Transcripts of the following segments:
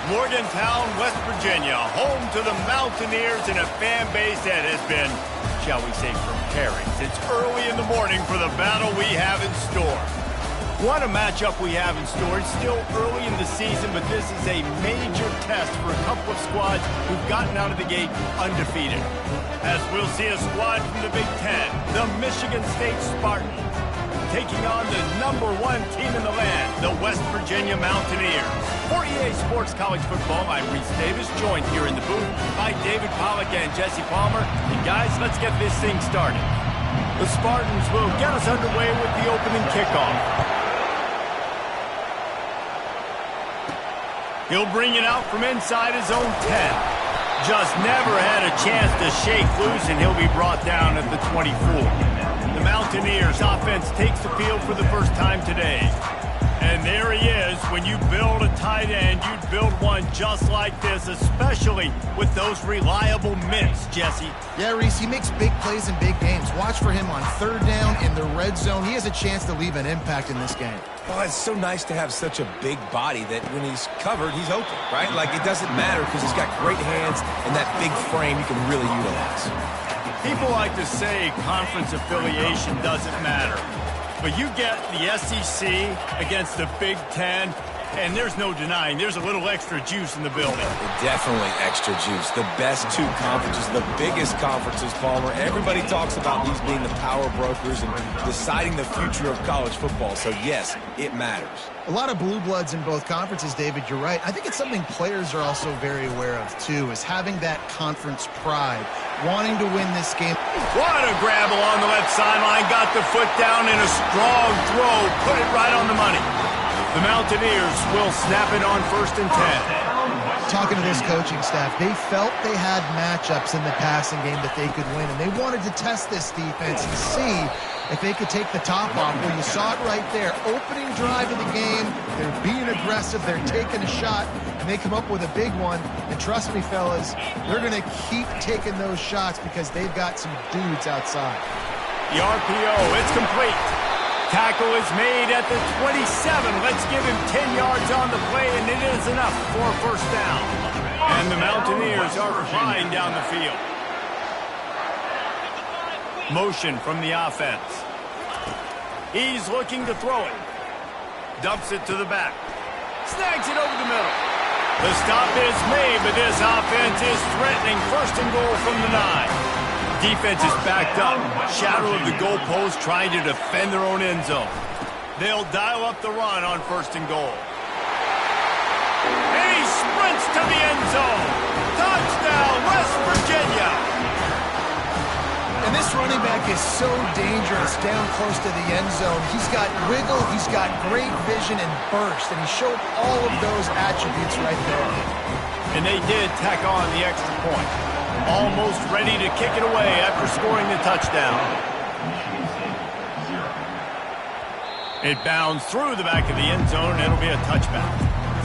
Morgantown, West Virginia, home to the Mountaineers and a fan base that has been, shall we say, preparing since early in the morning for the battle we have in store. What a matchup we have in store. It's still early in the season, but this is a major test for a couple of squads who've gotten out of the gate undefeated. As we'll see a squad from the Big Ten, the Michigan State Spartans, taking on the #1 team in the land, the West Virginia Mountaineers. For EA Sports College Football, I'm Reese Davis, joined here in the booth by David Pollack and Jesse Palmer. And guys, let's get this thing started. The Spartans will get us underway with the opening kickoff. He'll bring it out from inside his own 10. Just never had a chance to shake loose, and he'll be brought down at the 24. The Mountaineers offense takes the field for the first time today. And there he is. When you build a tight end, you'd build one just like this, especially with those reliable mitts, Jesse. Yeah, Reese, he makes big plays in big games. Watch for him on third down in the red zone. He has a chance to leave an impact in this game. Well, it's so nice to have such a big body that when he's covered, he's open, right? Like, it doesn't matter because he's got great hands and that big frame you can really utilize. People like to say conference affiliation doesn't matter. But you get the SEC against the Big Ten, and there's no denying there's a little extra juice in the building. Definitely extra juice. The best two conferences, the biggest conferences, Palmer. Everybody talks about these being the power brokers and deciding the future of college football. So, yes, it matters. A lot of blue bloods in both conferences, David, you're right. I think it's something players are also very aware of, too, is having that conference pride, wanting to win this game. What a grab along the left sideline. Got the foot down in a strong throw. Put it right on the money. The Mountaineers will snap it on 1st and 10. Talking to this coaching staff, they felt they had matchups in the passing game that they could win, and they wanted to test this defense and see if they could take the top off. Well, you saw it right there. Opening drive of the game, they're being aggressive, they're taking a shot, and they come up with a big one. And trust me, fellas, they're going to keep taking those shots because they've got some dudes outside. The RPO, it's complete. Tackle is made at the 27. Let's give him 10 yards on the play, and it is enough for a first down. And the Mountaineers are flying down the field. Motion from the offense. He's looking to throw it. Dumps it to the back. Snags it over the middle. The stop is made, but this offense is threatening 1st and goal from the 9. Defense is backed up. Shadow of the goalpost trying to defend their own end zone. They'll dial up the run on 1st and goal. And he sprints to the end zone. Touchdown, West Virginia. And this running back is so dangerous down close to the end zone. He's got wiggle, he's got great vision and burst, and he showed all of those attributes right there. And they did tack on the extra point. Almost ready to kick it away after scoring the touchdown. It bounds through the back of the end zone, and it'll be a touchback.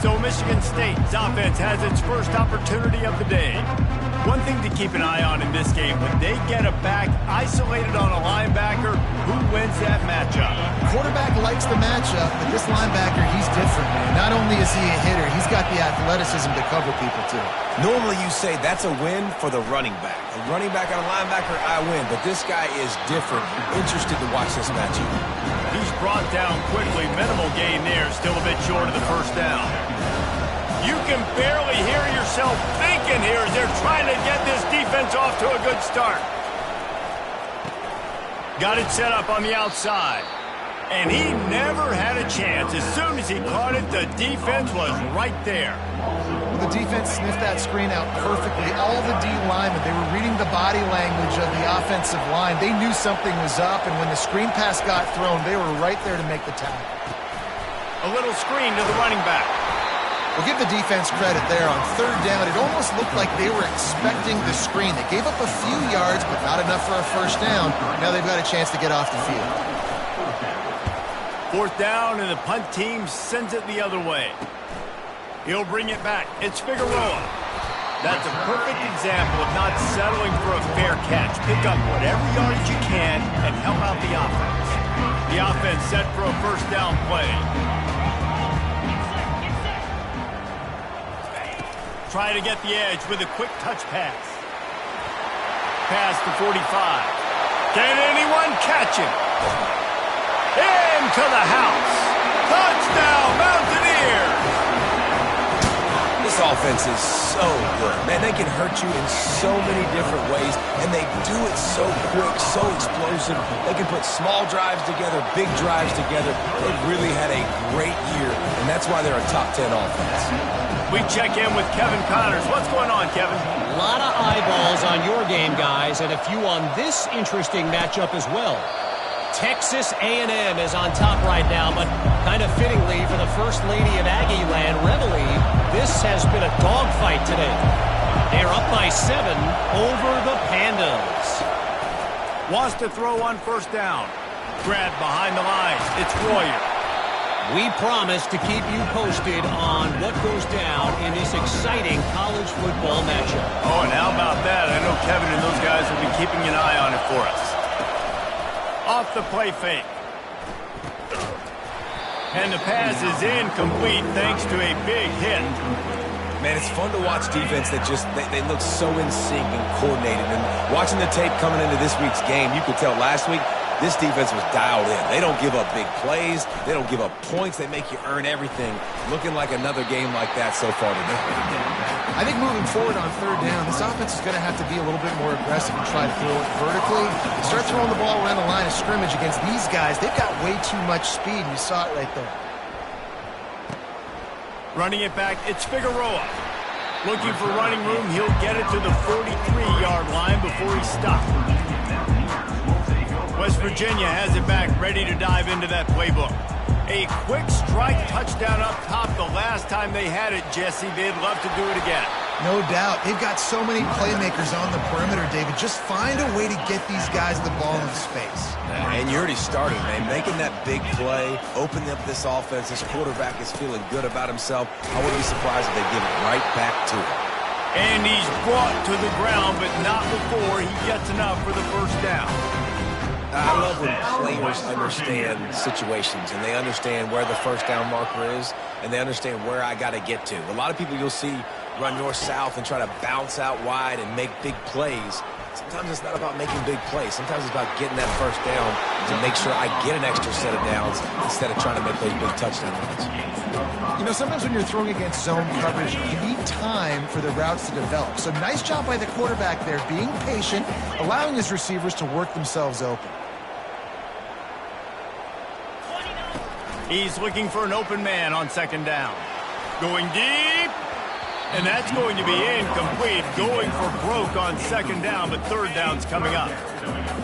So Michigan State's offense has its first opportunity of the day. One thing to keep an eye on in this game, when they get a back isolated on a linebacker, who wins that matchup? Quarterback likes the matchup, but this linebacker, he's different, man. Not only is he a hitter, he's got the athleticism to cover people, too. Normally you say that's a win for the running back. A running back and a linebacker, I win. But this guy is different. Interested to watch this matchup. He's brought down quickly. Minimal gain there. Still a bit short of the first down. You can barely hear yourself thinking here as they're trying to get this defense off to a good start. Got it set up on the outside. And he never had a chance. As soon as he caught it, the defense was right there. The defense sniffed that screen out perfectly. All the D linemen, they were reading the body language of the offensive line. They knew something was up, and when the screen pass got thrown, they were right there to make the tackle. A little screen to the running back. We'll give the defense credit there on third down. It almost looked like they were expecting the screen. They gave up a few yards, but not enough for a first down. Now they've got a chance to get off the field. 4th down, and the punt team sends it the other way. He'll bring it back. It's Figueroa. That's a perfect example of not settling for a fair catch. Pick up whatever yardage you can and help out the offense. The offense set for a first down play. Try to get the edge with a quick touch pass. Pass to 45. Can anyone catch him? Into the house. Touchdown, Mountaineers! This offense is so good. Man, they can hurt you in so many different ways, and they do it so quick, so explosive. They can put small drives together, big drives together. They've really had a great year, and that's why they're a top 10 offense. We check in with Kevin Connors. What's going on, Kevin? A lot of eyeballs on your game, guys, and a few on this interesting matchup as well. Texas A&M is on top right now, but kind of fittingly for the First Lady of Aggie Land, Reveille, this has been a dogfight today. They're up by 7 over the Pandas. Wants to throw on first down. Grab behind the lines. It's Royer. We promise to keep you posted on what goes down in this exciting college football matchup. Oh, and how about that? I know Kevin and those guys will be keeping an eye on it for us. Off the play fake. And the pass is incomplete thanks to a big hit. Man, it's fun to watch defense that just, they look so in sync and coordinated. And watching the tape coming into this week's game, you could tell last week, this defense was dialed in. They don't give up big plays. They don't give up points. They make you earn everything. Looking like another game like that so far today. I think moving forward on third down, this offense is going to have to be a little bit more aggressive and try to throw it vertically. Start throwing the ball around the line of scrimmage against these guys. They've got way too much speed, and you saw it right there. Running it back, it's Figueroa. Looking for running room, he'll get it to the 43-yard line before he's stopped. West Virginia has it back, ready to dive into that playbook. A quick strike touchdown up top the last time they had it, Jesse. They'd love to do it again. No doubt. They've got so many playmakers on the perimeter, David. Just find a way to get these guys the ball in space. And you already started, man. Making that big play, opening up this offense. This quarterback is feeling good about himself. I wouldn't be surprised if they give it right back to him. And he's brought to the ground, but not before he gets enough for the first down. I love when players understand situations and they understand where the first down marker is and they understand where I got to get to. A lot of people you'll see run north-south and try to bounce out wide and make big plays. Sometimes it's not about making big plays. Sometimes it's about getting that first down to make sure I get an extra set of downs instead of trying to make those big touchdown runs. You know, sometimes when you're throwing against zone coverage, you need time for the routes to develop. So nice job by the quarterback there, being patient, allowing his receivers to work themselves open. He's looking for an open man on second down. Going deep. And that's going to be incomplete. Going for broke on second down, but third down's coming up.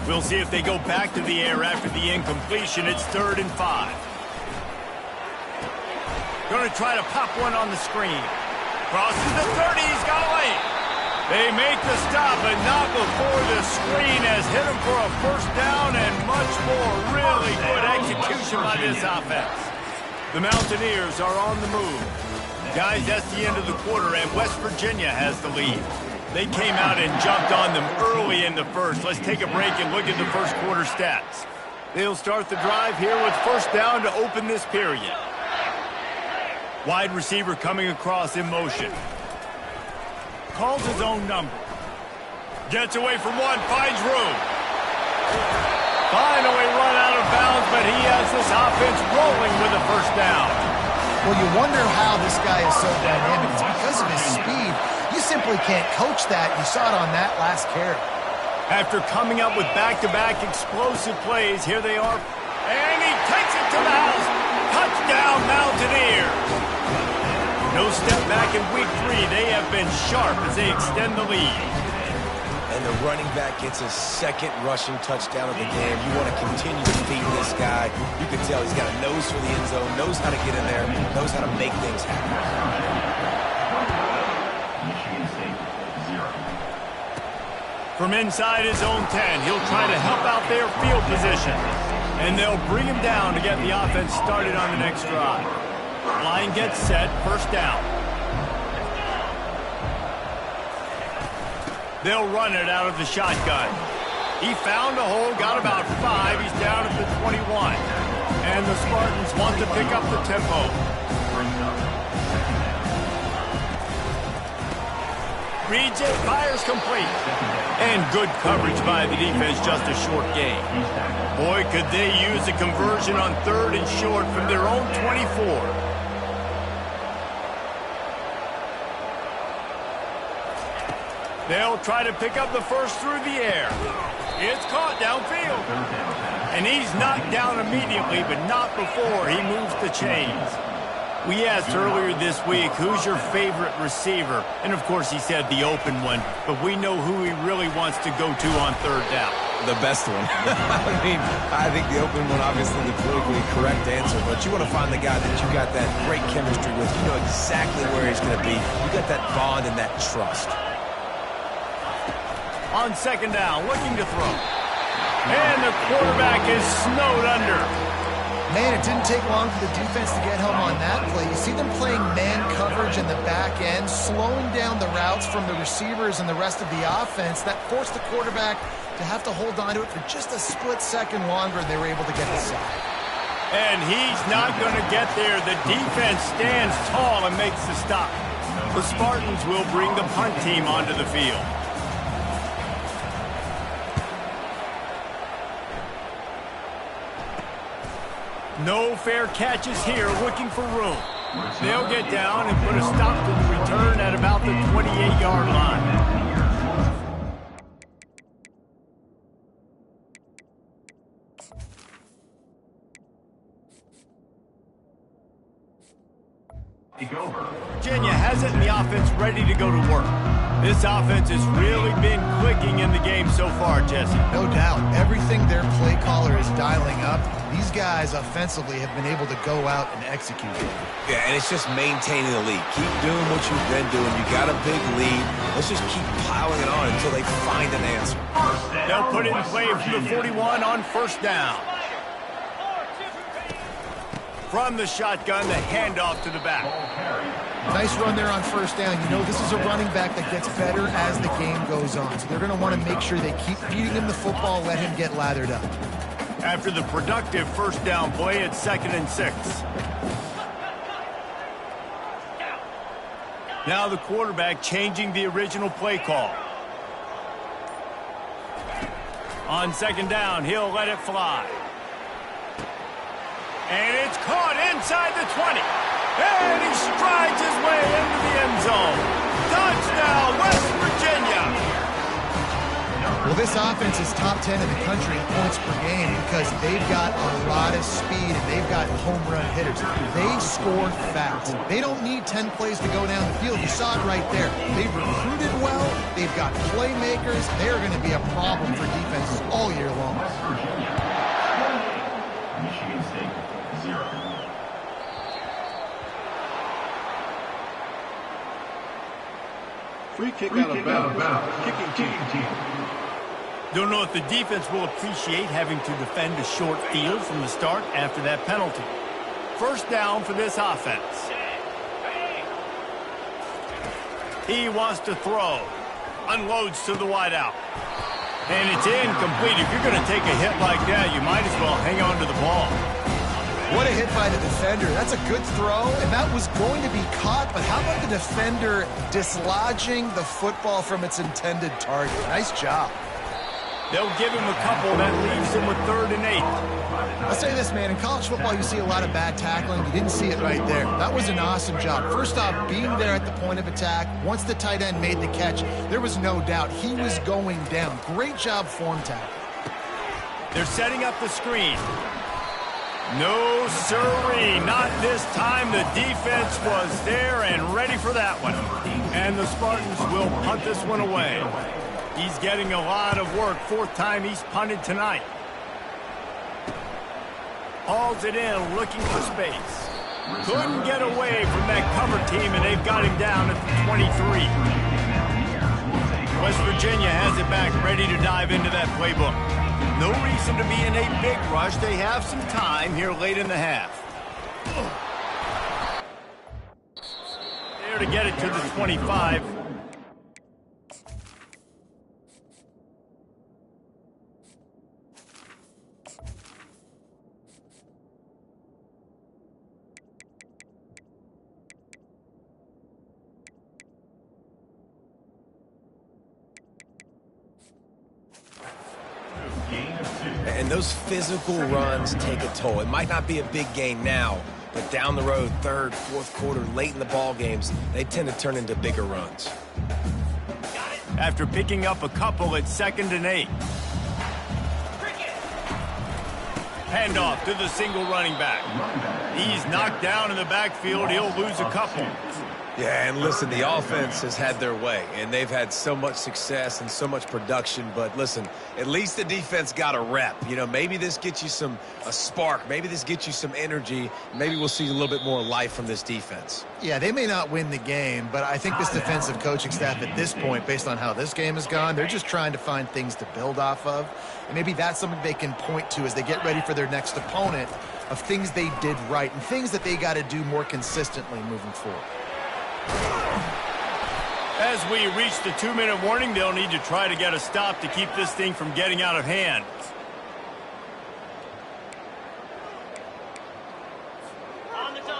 We'll see if they go back to the air after the incompletion. It's 3rd and 5. Going to try to pop one on the screen. Crosses the 30. He's got a lane. They make the stop, but not before the screen has hit him for a first down and much more. Really good execution by this offense. The Mountaineers are on the move. Guys, that's the end of the quarter, and West Virginia has the lead. They came out and jumped on them early in the first. Let's take a break and look at the first quarter stats. They'll start the drive here with first down to open this period. Wide receiver coming across in motion. Calls his own number. Gets away from one, finds room. Finally run out of bounds, but he has this offense rolling with a first down. Well, you wonder how this guy is so dynamic. It's because of his speed. You simply can't coach that. You saw it on that last carry. After coming up with back-to-back explosive plays, here they are. And he takes it to the house. Touchdown, Mountaineers. No step back in week 3. They have been sharp as they extend the lead. And the running back gets his second rushing touchdown of the game. You want to continue to feed this guy. You can tell he's got a nose for the end zone, knows how to get in there, knows how to make things happen. From inside his own 10, he'll try to help out their field position. And they'll bring him down to get the offense started on the next drive. Line gets set, first down. They'll run it out of the shotgun. He found a hole, got about 5. He's down at the 21. And the Spartans want to pick up the tempo. Reads it, fires complete. And good coverage by the defense, just a short gain. Boy, could they use a conversion on 3rd and short from their own 24. They'll try to pick up the first through the air. It's caught downfield. And he's knocked down immediately, but not before he moves the chains. We asked earlier this week, who's your favorite receiver? And, of course, he said the open one. But we know who he really wants to go to on 3rd down. The best one. I think the open one, obviously the politically correct answer, but you want to find the guy that you got that great chemistry with. You know exactly where he's going to be. You got that bond and that trust. On 2nd down, looking to throw. And the quarterback is snowed under. Man, it didn't take long for the defense to get home on that play. You see them playing man coverage in the back end, slowing down the routes from the receivers and the rest of the offense. That forced the quarterback to have to hold on to it for just a split second longer, and they were able to get the sack. And he's not going to get there. The defense stands tall and makes the stop. The Spartans will bring the punt team onto the field. No fair catches here, looking for room. They'll get down and put a stop to the return at about the 28-yard line. Virginia has it in the offense ready to go to work. This offense has really been clicking in the game so far, Jesse. No doubt. Everything their play caller is dialing up, these guys offensively have been able to go out and execute it. Yeah, and it's just maintaining the lead. Keep doing what you've been doing. You got a big lead. Let's just keep piling it on until they find an answer. They'll put it in play from the 41 on 1st down. From the shotgun, the handoff to the back. Nice run there on 1st down. You know this is a running back that gets better as the game goes on. So they're going to want to make sure they keep feeding him the football, let him get lathered up. After the productive 1st down play, it's 2nd and 6. Now the quarterback changing the original play call. On 2nd down, he'll let it fly. And it's caught inside the 20. And he strides his way into the end zone. Touchdown, West Virginia. Well, this offense is top 10 in the country in points per game because they've got a lot of speed and they've got home run hitters. They score fast. They don't need 10 plays to go down the field. You saw it right there. They've recruited well. They've got playmakers. They're going to be a problem for defenses all year long. Michigan State, 0. Free kick out of bounds. Kicking team. Don't know if the defense will appreciate having to defend a short field from the start after that penalty. 1st down for this offense. He wants to throw. Unloads to the wideout. And it's incomplete. If you're going to take a hit like that, you might as well hang on to the ball. What a hit by the defender. That's a good throw, and that was going to be caught, but how about the defender dislodging the football from its intended target? Nice job. They'll give him a couple. That leaves him with 3rd and 8. I'll say this, man. In college football, you see a lot of bad tackling. You didn't see it right there. That was an awesome job. First off, being there at the point of attack. Once the tight end made the catch, there was no doubt he was going down. Great job form tackle. They're setting up the screen. No, sirree. Not this time. The defense was there and ready for that one. And the Spartans will punt this one away. He's getting a lot of work. 4th time he's punted tonight. Hauls it in, looking for space. Couldn't get away from that cover team, and they've got him down at the 23. West Virginia has it back, ready to dive into that playbook. No reason to be in a big rush. They have some time here late in the half. There to get it to the 25. And those physical runs take a toll. It might not be a big gain now, but down the road, third, fourth quarter, late in the ball games, they tend to turn into bigger runs. After picking up a couple at 2nd and 8. Handoff to the single running back. He's knocked down in the backfield. He'll lose a couple. Yeah, and listen, the offense has had their way, and they've had so much success and so much production. But listen, at least the defense got a rep. You know, maybe this gets you a spark. Maybe this gets you some energy. Maybe we'll see a little bit more life from this defense. Yeah, they may not win the game, but I think this defensive coaching staff at this point, based on how this game has gone, they're just trying to find things to build off of. And maybe that's something they can point to as they get ready for their next opponent, of things they did right and things that they got to do more consistently moving forward. As we reach the 2-minute warning, they'll need to try to get a stop to keep this thing from getting out of hand.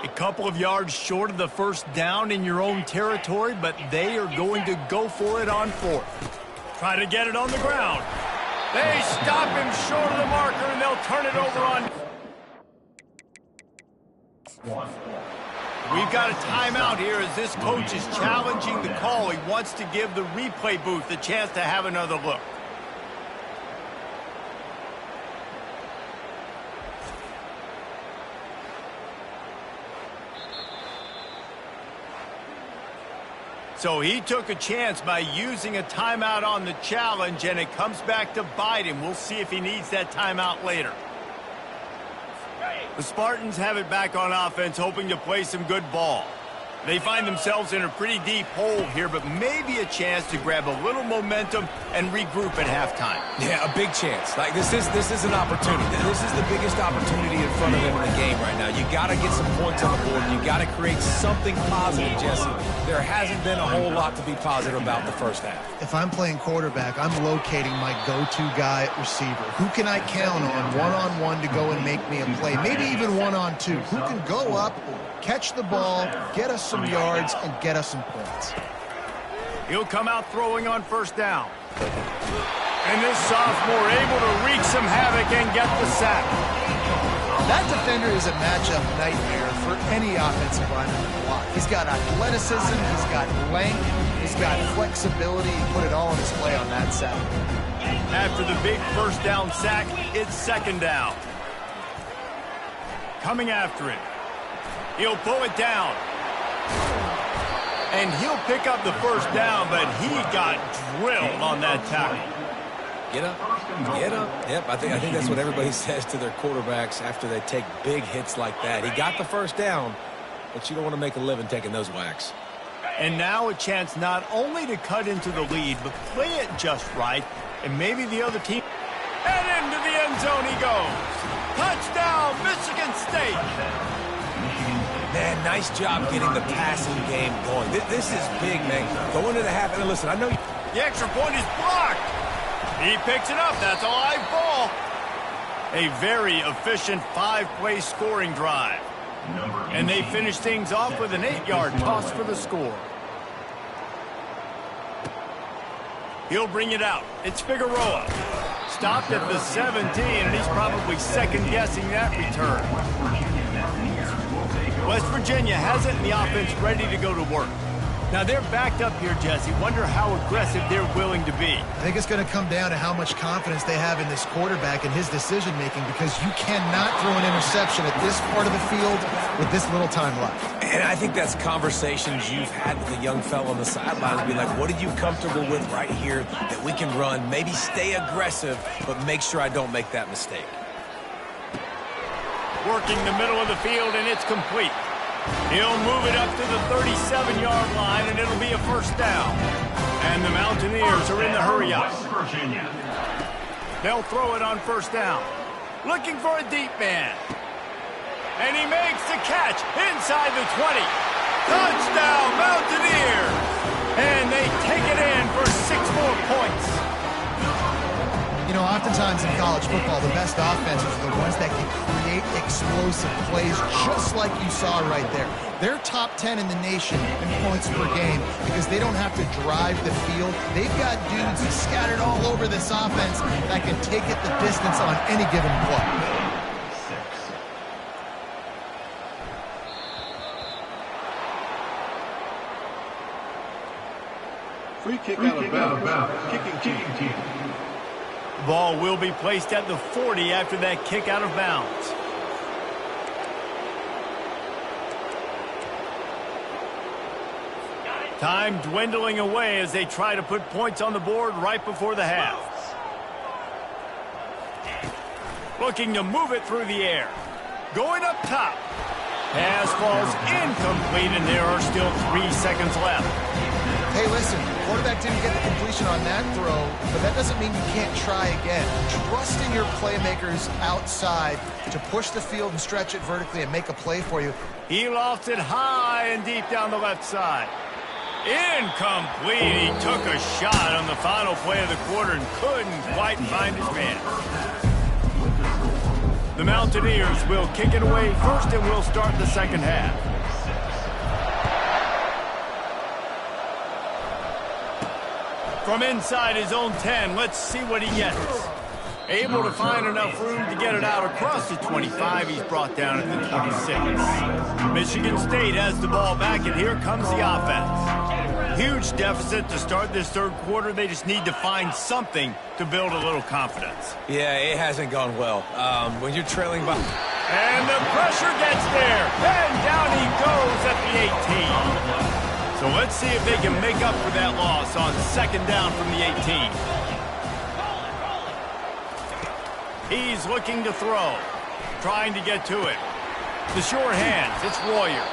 A couple of yards short of the first down in your own territory, but they are going to go for it on 4th. Try to get it on the ground. They stop him short of the marker, and they'll turn it over on... We've got a timeout here as this coach is challenging the call. He wants to give the replay booth a chance to have another look. So he took a chance by using a timeout on the challenge, and it comes back to bite him. We'll see if he needs that timeout later. The Spartans have it back on offense, hoping to play some good ball. They find themselves in a pretty deep hole here, but maybe a chance to grab a little momentum and regroup at halftime. Yeah, a big chance. Like this is an opportunity. This is the biggest opportunity in front of them in the game right now. You got to get some points on the board. You got to create something positive, Jesse. There hasn't been a whole lot to be positive about in the first half. If I'm playing quarterback, I'm locating my go-to guy at receiver. Who can I count on one-on-one to go and make me a play? Maybe even one-on-two. Who can go up, catch the ball, get us some yards, and get us some points? He'll come out throwing on first down. And this sophomore able to wreak some havoc and get the sack. That defender is a matchup nightmare for any offensive lineman to block. He's got athleticism, he's got length, he's got flexibility. He put it all on display on that sack. After the big first down sack, it's 2nd down. Coming after it. He'll pull it down. And he'll pick up the first down, but he got drilled on that tackle. Get up, get up. Yep, I think that's what everybody says to their quarterbacks after they take big hits like that. He got the first down, but you don't want to make a living taking those whacks. And now a chance not only to cut into the lead, but play it just right, and maybe the other team... And into the end zone he goes. Touchdown, Michigan State. Man, nice job getting the passing game going. This is big, man. Go into the half, and listen, I know... The extra point is blocked. He picks it up. That's a live ball. A very efficient 5-play scoring drive. And they finish things off with an 8-yard toss for the score. He'll bring it out. It's Figueroa. Stopped at the 17, and he's probably second-guessing that return. West Virginia has it, and the offense ready to go to work. Now, they're backed up here, Jesse. Wonder how aggressive they're willing to be. I think it's going to come down to how much confidence they have in this quarterback and his decision-making, because you cannot throw an interception at this part of the field with this little time left. And I think that's conversations you've had with a young fellow on the sidelines. Be like, what are you comfortable with right here that we can run? Maybe stay aggressive, but make sure I don't make that mistake. Working the middle of the field, and it's complete. He'll move it up to the 37-yard line, and it'll be a first down. And the Mountaineers are in the hurry-up. They'll throw it on first down. Looking for a deep man. And he makes the catch inside the 20. Touchdown, Mountaineers! And they take it in for 6 more points. You know, oftentimes in college football, the best offenses are the ones that can create explosive plays, just like you saw right there. They're top 10 in the nation in points per game because they don't have to drive the field. They've got dudes scattered all over this offense that can take it the distance on any given play. Free kick out of bounds. Kicking team. Ball will be placed at the 40 after that kick out of bounds. Time dwindling away as they try to put points on the board right before the half. Looking to move it through the air. Going up top. Pass falls incomplete, and there are still 3 seconds left. Hey, listen, quarterback didn't get the completion on that throw, but that doesn't mean you can't try again. Trust in your playmakers outside to push the field and stretch it vertically and make a play for you. He lofts it high and deep down the left side. Incomplete. He took a shot on the final play of the quarter and couldn't quite find his man. The Mountaineers will kick it away first, and we'll start the second half. From inside his own 10, let's see what he gets. Able to find enough room to get it out across the 25. He's brought down at the 26. Michigan State has the ball back, and here comes the offense. Huge deficit to start this third quarter. They just need to find something to build a little confidence. Yeah, it hasn't gone well. When you're trailing by... And the pressure gets there. And down he goes at the 18. So let's see if they can make up for that loss on second down from the 18. He's looking to throw. Trying to get to it. The short hands. It's Royer.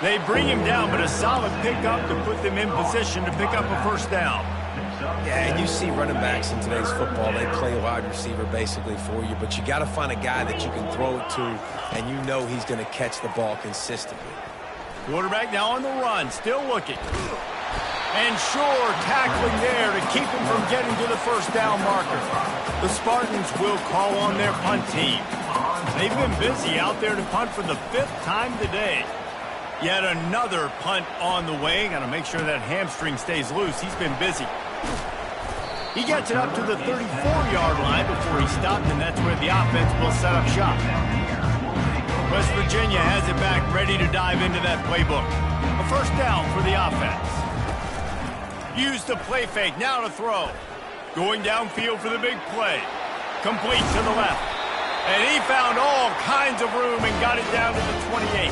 They bring him down, but a solid pickup to put them in position to pick up a first down. Yeah, and you see running backs in today's football, they play wide receiver basically for you, but you got to find a guy that you can throw it to, and you know he's going to catch the ball consistently. Quarterback now on the run, still looking. And sure, tackling there to keep him from getting to the first down marker. The Spartans will call on their punt team. They've been busy out there to punt for the 5th time today. Yet another punt on the way. Got to make sure that hamstring stays loose. He's been busy. He gets it up to the 34-yard line before he stopped, and that's where the offense will set up shop. West Virginia has it back, ready to dive into that playbook. A first down for the offense. Use the play fake, now to throw. Going downfield for the big play. Complete to the left. And he found all kinds of room and got it down to the 28.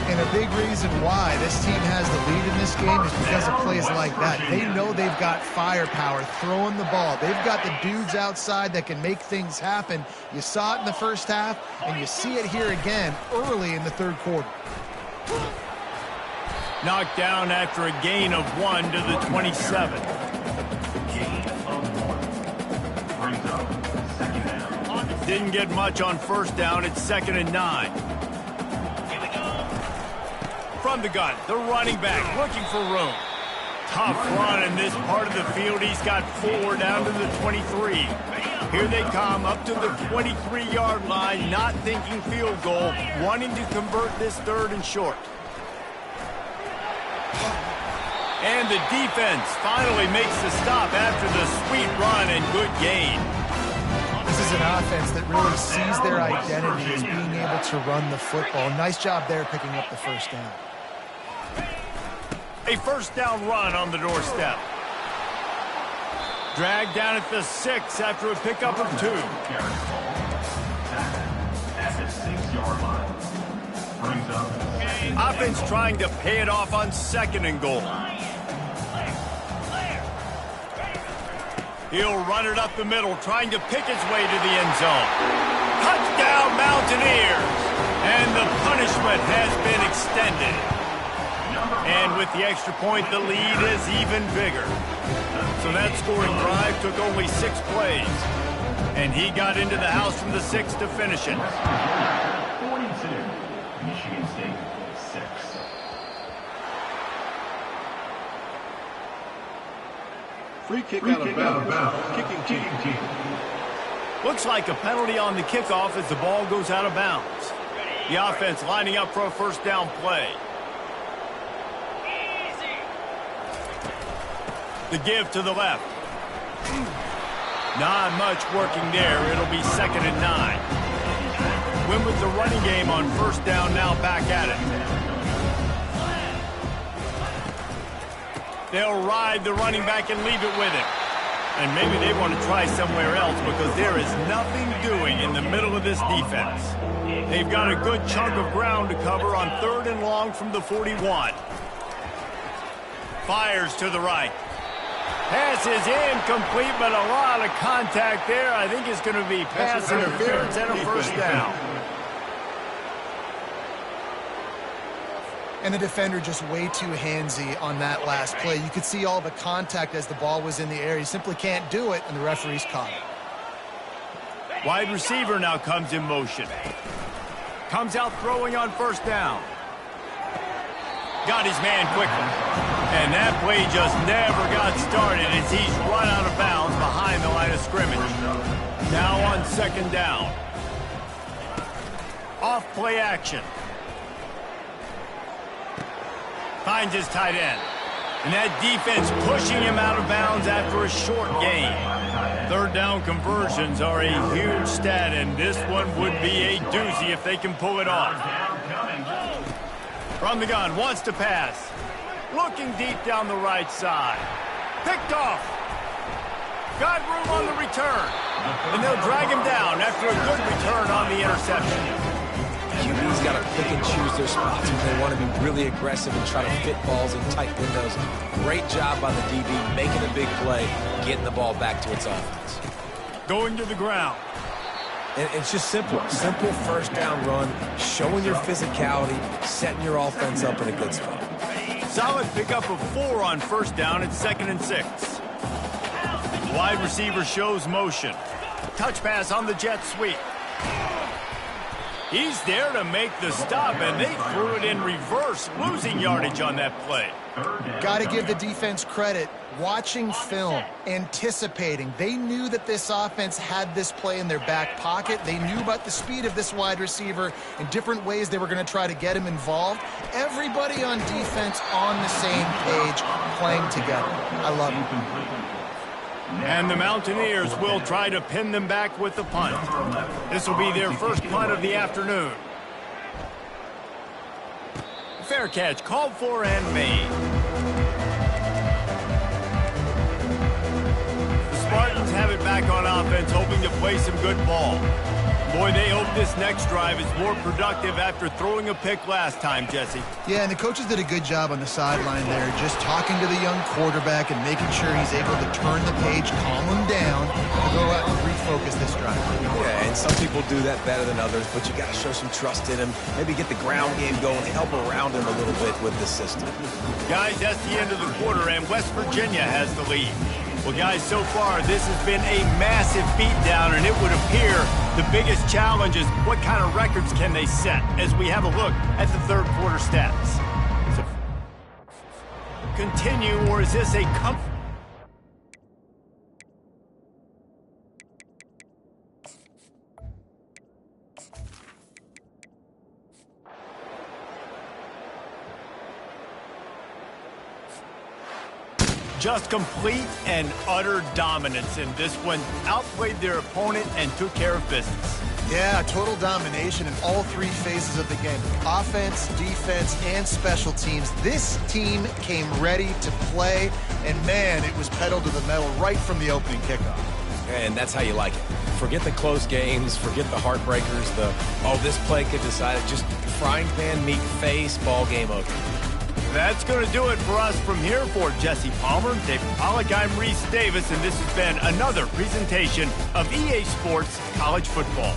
And a big reason why this team has the lead in this game is because of plays like that. They know they've got firepower throwing the ball. They've got the dudes outside that can make things happen. You saw it in the first half, and you see it here again early in the third quarter. Knocked down after a gain of 1 to the 27. Brings up second down. Didn't get much on first down. It's 2nd and 9. From the gun, the running back looking for room. Tough run in this part of the field. He's got 4 down to the 23. Here they come up to the 23-yard line, not thinking field goal, wanting to convert this 3rd and short. And the defense finally makes the stop after the sweet run and good gain. This is an offense that really sees their identity as being able to run the football. Nice job there picking up the first down. A first down run on the doorstep. Dragged down at the 6 after a pickup of 2. At the 6-yard line. Brings up. Offense trying to pay it off on 2nd and goal. He'll run it up the middle, trying to pick his way to the end zone. Touchdown, Mountaineers! And the punishment has been extended. And with the extra point, the lead is even bigger. So that scoring drive took only 6 plays. And he got into the house from the 6 to finish it. 42. Michigan State 6. Free kick out of bounds. Kicking team. Looks like a penalty on the kickoff as the ball goes out of bounds. The offense lining up for a first down play. The give to the left. Not much working there. It'll be 2nd and 9. Win with the running game on first down, now back at it. They'll ride the running back and leave it with him. And maybe they want to try somewhere else because there is nothing doing in the middle of this defense. They've got a good chunk of ground to cover on 3rd and long from the 41. Fires to the right. Pass is incomplete, but a lot of contact there. I think it's going to be pass interference and a first down. And the defender just way too handsy on that last play. You could see all the contact as the ball was in the air. He simply can't do it, and the referee's caught it. Wide receiver now comes in motion. Comes out throwing on first down. Got his man quickly. And that play just never got started as he's run out of bounds behind the line of scrimmage. Now on 2nd down. Off play action. Finds his tight end. And that defense pushing him out of bounds after a short gain. 3rd down conversions are a huge stat, and this one would be a doozy if they can pull it off. From the gun, wants to pass. Looking deep down the right side. Picked off. Got room on the return. And they'll drag him down after a good return on the interception. QB's got to pick and choose their spots when they want to be really aggressive and try to fit balls in tight windows. Great job by the DB making a big play, getting the ball back to its offense. Going to the ground. And it's just simple. Simple first down run, showing your physicality, setting your offense up in a good spot. Solid pickup of 4 on first down at 2nd and 6. Wide receiver shows motion. Touch pass on the jet sweep. He's there to make the stop, and they threw it in reverse, losing yardage on that play. Got to give the defense credit. Watching film, anticipating. They knew that this offense had this play in their back pocket. They knew about the speed of this wide receiver and different ways they were going to try to get him involved. Everybody on defense on the same page, playing together. I love it. And the Mountaineers will try to pin them back with the punt. This will be their first punt of the afternoon. Fair catch, called for and made. The Spartans have it back on offense, hoping to play some good ball. Boy, they hope this next drive is more productive after throwing a pick last time, Jesse. Yeah, and the coaches did a good job on the sideline there, just talking to the young quarterback and making sure he's able to turn the page, calm him down, to go out and refocus this drive. Yeah, and some people do that better than others, but you got to show some trust in him, maybe get the ground game going, help around him a little bit with this system. Guys, that's the end of the quarter, and West Virginia has the lead. Well, guys, so far, this has been a massive beatdown, and it would appear the biggest challenge is what kind of records can they set as we have a look at the third quarter stats. So, continue, or is this a comfort? Just complete and utter dominance in this one. Outplayed their opponent and took care of business. Yeah, total domination in all 3 phases of the game. Offense, defense, and special teams. This team came ready to play, and man, it was pedal to the metal right from the opening kickoff. And that's how you like it. Forget the close games, forget the heartbreakers, oh, this play could decide it. Just frying pan meet face, ball game over. That's going to do it for us from here. For Jesse Palmer, David Pollack, I'm Reese Davis, and this has been another presentation of EA Sports College Football.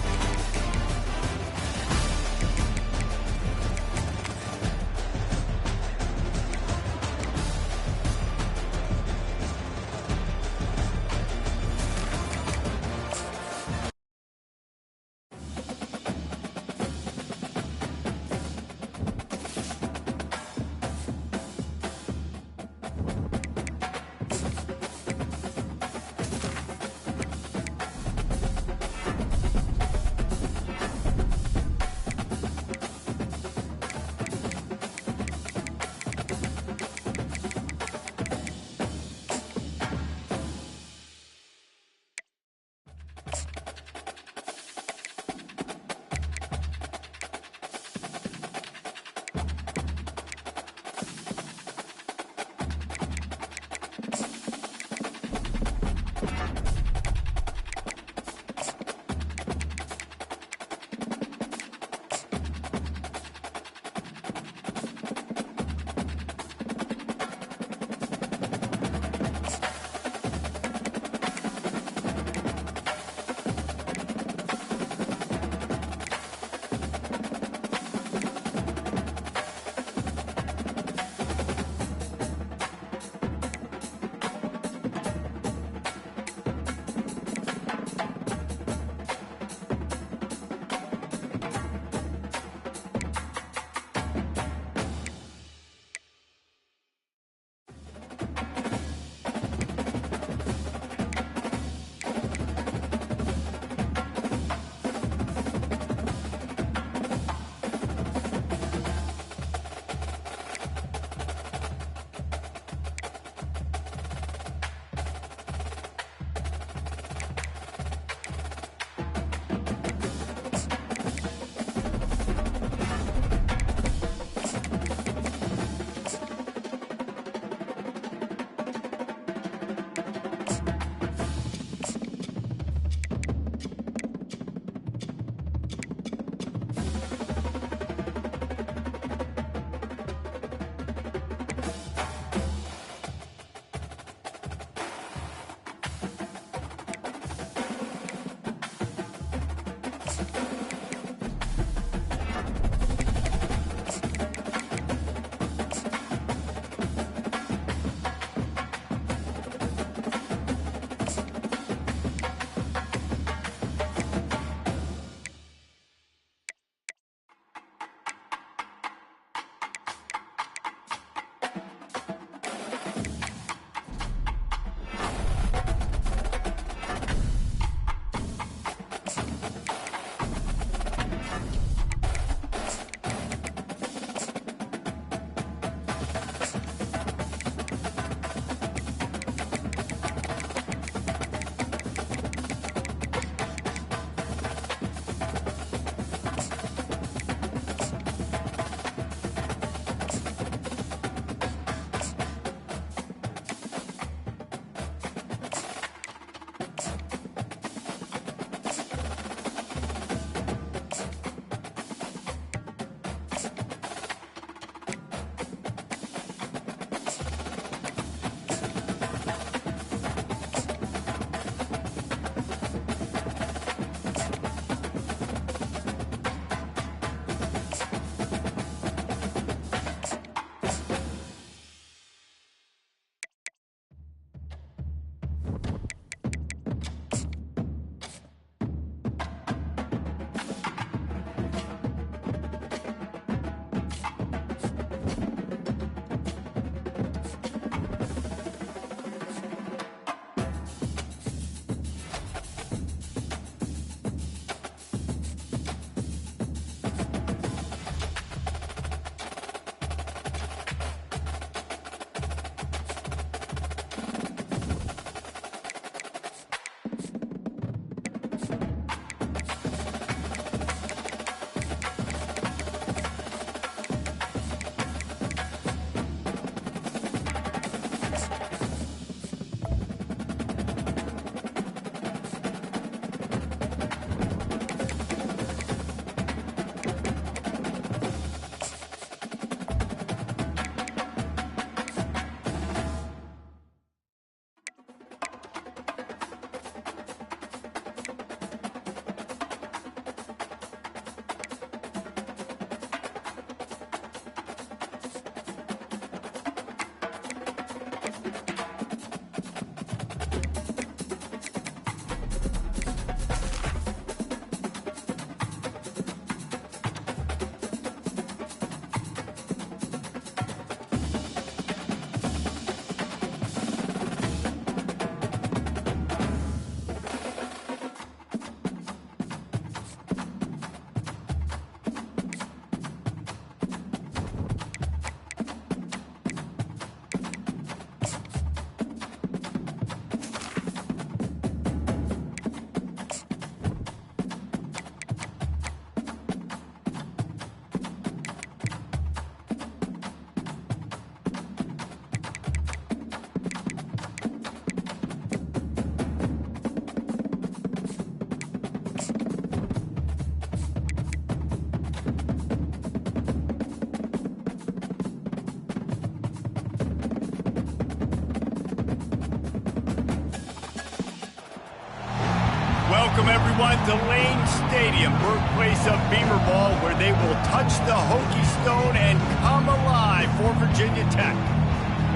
Welcome, everyone, to Lane Stadium, birthplace of Beamer Ball, where they will touch the Hokie Stone and come alive for Virginia Tech.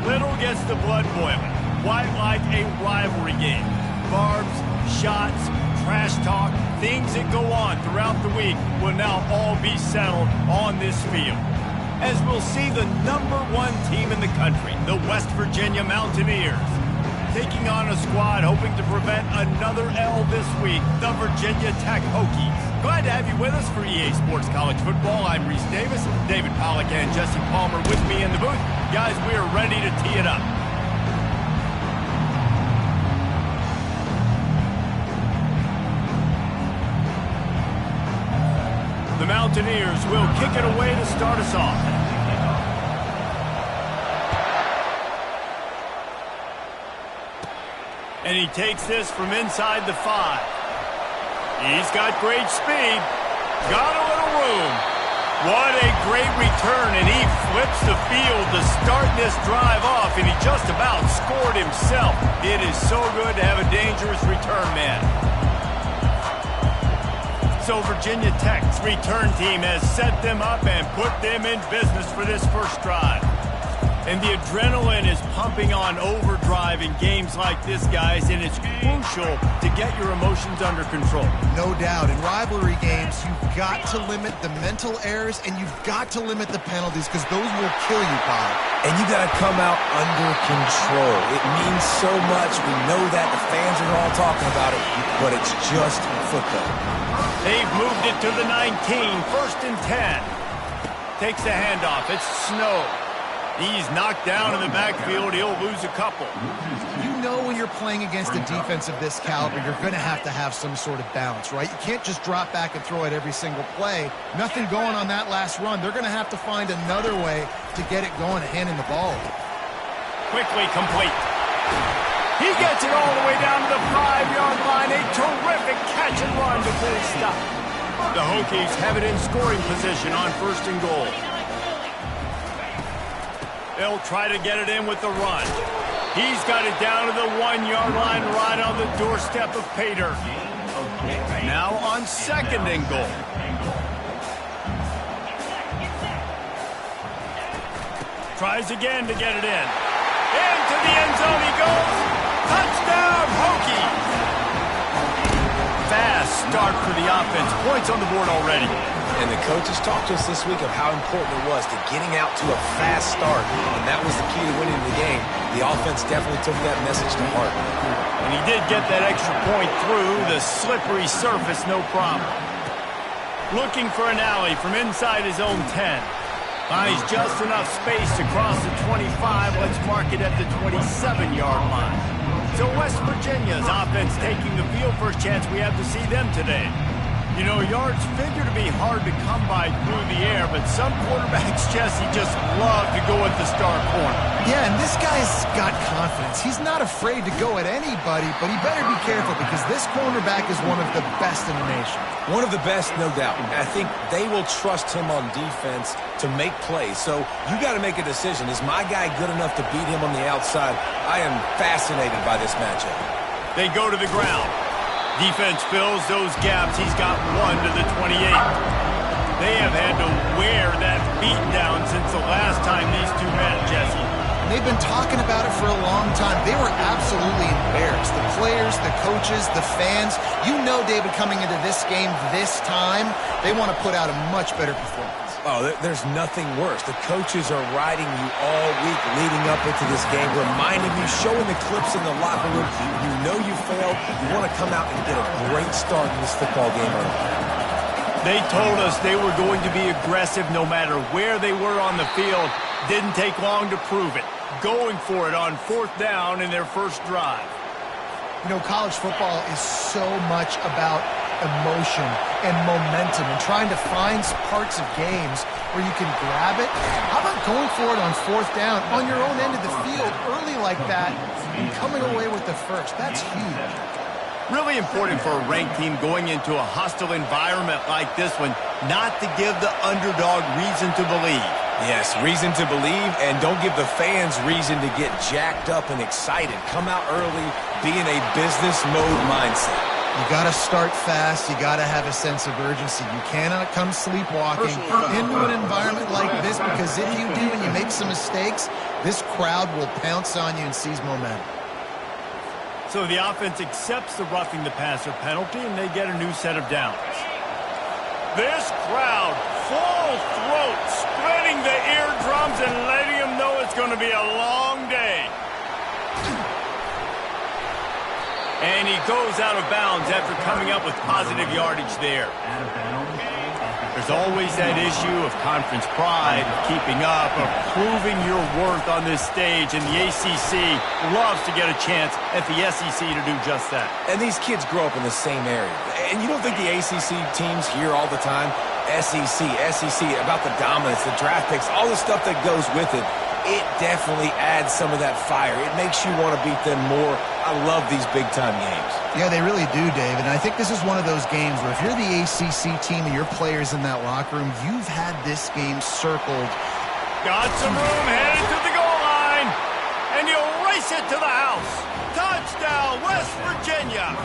Little gets the blood boiling, quite like a rivalry game. Barbs, shots, trash talk, things that go on throughout the week will now all be settled on this field. As we'll see the #1 team in the country, the West Virginia Mountaineers, taking on a squad hoping to prevent another L this week, the Virginia Tech Hokies. Glad to have you with us for EA Sports College Football. I'm Reese Davis, David Pollack and Jesse Palmer with me in the booth. Guys, we are ready to tee it up. The Mountaineers will kick it away to start us off. And he takes this from inside the 5. He's got great speed. Got a little room. What a great return, and he flips the field to start this drive off, and he just about scored himself. It is so good to have a dangerous return man. So Virginia Tech's return team has set them up and put them in business for this first drive. And the adrenaline is pumping on overdrive in games like this, guys, and it's crucial to get your emotions under control. No doubt. In rivalry games, you've got to limit the mental errors, and you've got to limit the penalties, because those will kill you, Bob. And you got to come out under control. It means so much. We know that. The fans are all talking about it, but it's just football. They've moved it to the 19, 1st and 10. Takes the handoff. It's Snow. He's knocked down in the backfield. He'll lose a couple. You know when you're playing against a defense of this caliber, you're going to have some sort of balance, right? You can't just drop back and throw it every single play. Nothing going on that last run. They're going to have to find another way to get it going and handing the ball. Quickly complete. He gets it all the way down to the 5-yard line. A terrific catch and run before he stopped. The Hokies have it in scoring position on 1st and goal. They'll try to get it in with the run. He's got it down to the 1-yard line right on the doorstep of Pater. Now on 2nd and goal. Tries again to get it in. Into the end zone he goes. Touchdown, Hokies! Fast start for the offense. Points on the board already. And the coaches talked to us this week of how important it was to getting out to a fast start. And that was the key to winning the game. The offense definitely took that message to heart. And he did get that extra point through the slippery surface, no problem. Looking for an alley from inside his own 10. Finds just enough space to cross the 25. Let's mark it at the 27-yard line. So West Virginia's offense taking the field. First chance we have to see them today. You know, yards figure to be hard to come by through the air, but some quarterbacks, Jesse, just love to go at the star corner. Yeah, and this guy's got confidence. He's not afraid to go at anybody, but he better be careful because this cornerback is one of the best in the nation. One of the best, no doubt. I think they will trust him on defense to make plays. So you got to make a decision. Is my guy good enough to beat him on the outside? I am fascinated by this matchup. They go to the ground. Defense fills those gaps. He's got 1 to the 28. They have had to wear that beat down since the last time these two met, Jesse. They've been talking about it for a long time. They were absolutely embarrassed. The players, the coaches, the fans. You know, David, coming into this game this time, they want to put out a much better performance. Oh, there's nothing worse. The coaches are riding you all week leading up into this game, reminding you, showing the clips in the locker room. You know you failed. You want to come out and get a great start in this football game early. They told us they were going to be aggressive no matter where they were on the field. Didn't take long to prove it. Going for it on 4th down in their first drive. You know, college football is so much about emotion and momentum and trying to find parts of games where you can grab it. How about going for it on 4th down on your own end of the field early like that and coming away with the first? That's huge. Really important for a ranked team going into a hostile environment like this one, not to give the underdog reason to believe. Yes, reason to believe, and don't give the fans reason to get jacked up and excited. Come out early, be in a business mode mindset. You got to start fast. You got to have a sense of urgency. You cannot come sleepwalking into an environment like this, because if you do and you make some mistakes, this crowd will pounce on you and seize momentum. So the offense accepts the roughing the passer penalty, and they get a new set of downs. This crowd, full throat, spreading the eardrums and letting them know it's going to be a long day. And he goes out of bounds after coming up with positive yardage there. There's always that issue of conference pride, of keeping up, of proving your worth on this stage, and the ACC loves to get a chance at the SEC to do just that. And these kids grow up in the same area. And you don't think the ACC teams hear all the time, SEC, about the dominance, the draft picks, all the stuff that goes with it. It definitely adds some of that fire. It makes you want to beat them more. I love these big-time games. Yeah, they really do, David. And I think this is one of those games where if you're the ACC team and your players in that locker room, you've had this game circled. Got some room, headed to the goal line, and you'll race it to the house. Touchdown, West Virginia.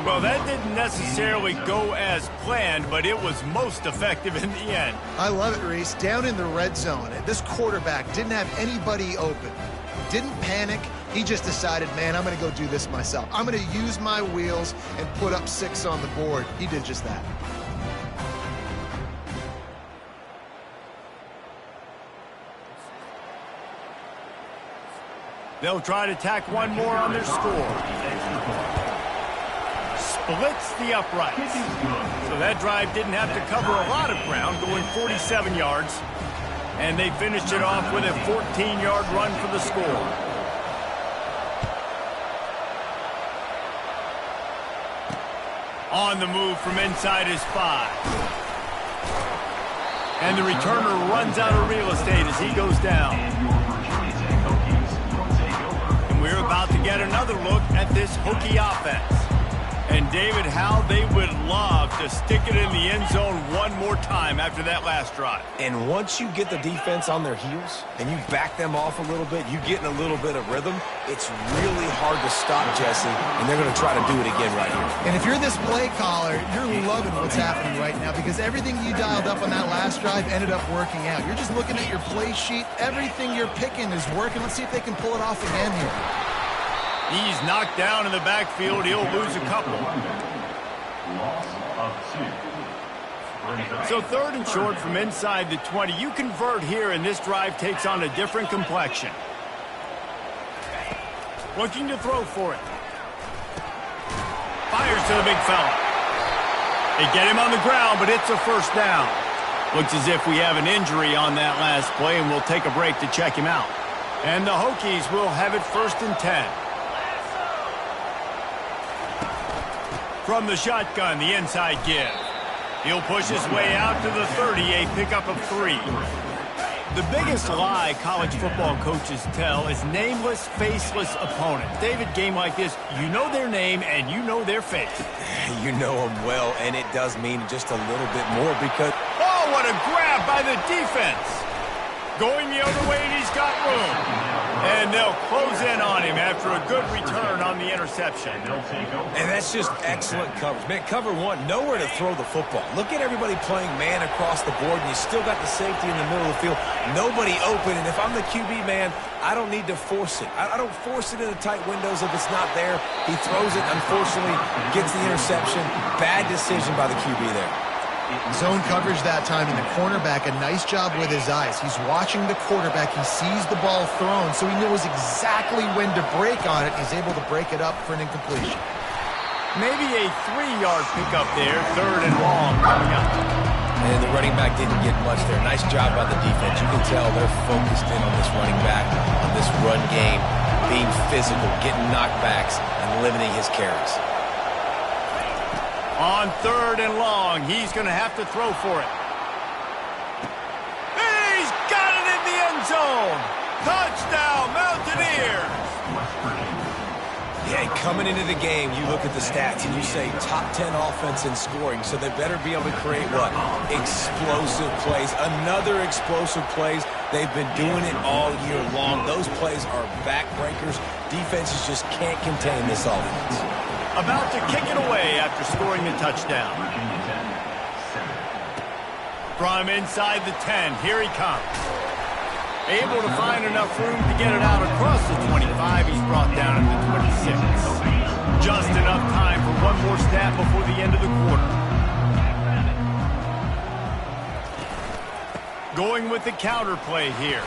Well, that didn't necessarily go as planned, but it was most effective in the end. I love it, Reese. Down in the red zone, this quarterback didn't have anybody open. Didn't panic. He just decided, man, I'm going to go do this myself. I'm going to use my wheels and put up 6 on the board. He did just that. They'll try to tack one more on their score. Splits the uprights. So that drive didn't have to cover a lot of ground, going 47 yards. And they finished it off with a 14-yard run for the score. On the move from inside his 5. And the returner runs out of real estate as he goes down. And we're about to get another look at this Hokie offense. And, David, how they would love to stick it in the end zone one more time after that last drive. And once you get the defense on their heels and you back them off a little bit, you get in a little bit of rhythm, it's really hard to stop, Jesse, and they're going to try to do it again right here. And if you're this play caller, you're loving what's happening right now, because everything you dialed up on that last drive ended up working out. You're just looking at your play sheet. Everything you're picking is working. Let's see if they can pull it off again here. He's knocked down in the backfield. He'll lose a couple. So 3rd and short from inside the 20. You convert here, and this drive takes on a different complexion. Looking to throw for it. Fires to the big fella. They get him on the ground, but it's a first down. Looks as if we have an injury on that last play, and we'll take a break to check him out. And the Hokies will have it 1st and 10. From the shotgun, the inside give. He'll push his way out to the 30, a pickup of 3. The biggest lie college football coaches tell is nameless, faceless opponents. David, game like this, you know their name and you know their face. You know them well, and it does mean just a little bit more because... Oh, what a grab by the defense! Going the other way, and he's got room. And they'll close in on him after a good return on the interception. And that's just excellent coverage. Man, cover 1, nowhere to throw the football. Look at everybody playing man across the board, and you still got the safety in the middle of the field. Nobody open, and if I'm the QB, man, I don't need to force it. I don't force it into tight windows if it's not there. He throws it, unfortunately, gets the interception. Bad decision by the QB there. Zone coverage that time, and the cornerback, a nice job with his eyes. He's watching the quarterback. He sees the ball thrown, so he knows exactly when to break on it. He's able to break it up for an incompletion. Maybe a 3-yard pickup there, 3rd and long coming up. And the running back didn't get much there. Nice job by the defense. You can tell they're focused in on this running back, on this run game, being physical, getting knockbacks, and limiting his carries. On 3rd and long, he's going to have to throw for it. He's got it in the end zone. Touchdown, Mountaineers. Yeah, coming into the game, you look at the stats and you say top 10 offense in scoring, so they better be able to create what? Explosive plays. Another explosive plays. They've been doing it all year long. Those plays are backbreakers. Defenses just can't contain this offense. About to kick it away after scoring the touchdown. From inside the 10, here he comes. Able to find enough room to get it out across the 25. He's brought down at the 26. Just enough time for one more snap before the end of the quarter. Going with the counter play here.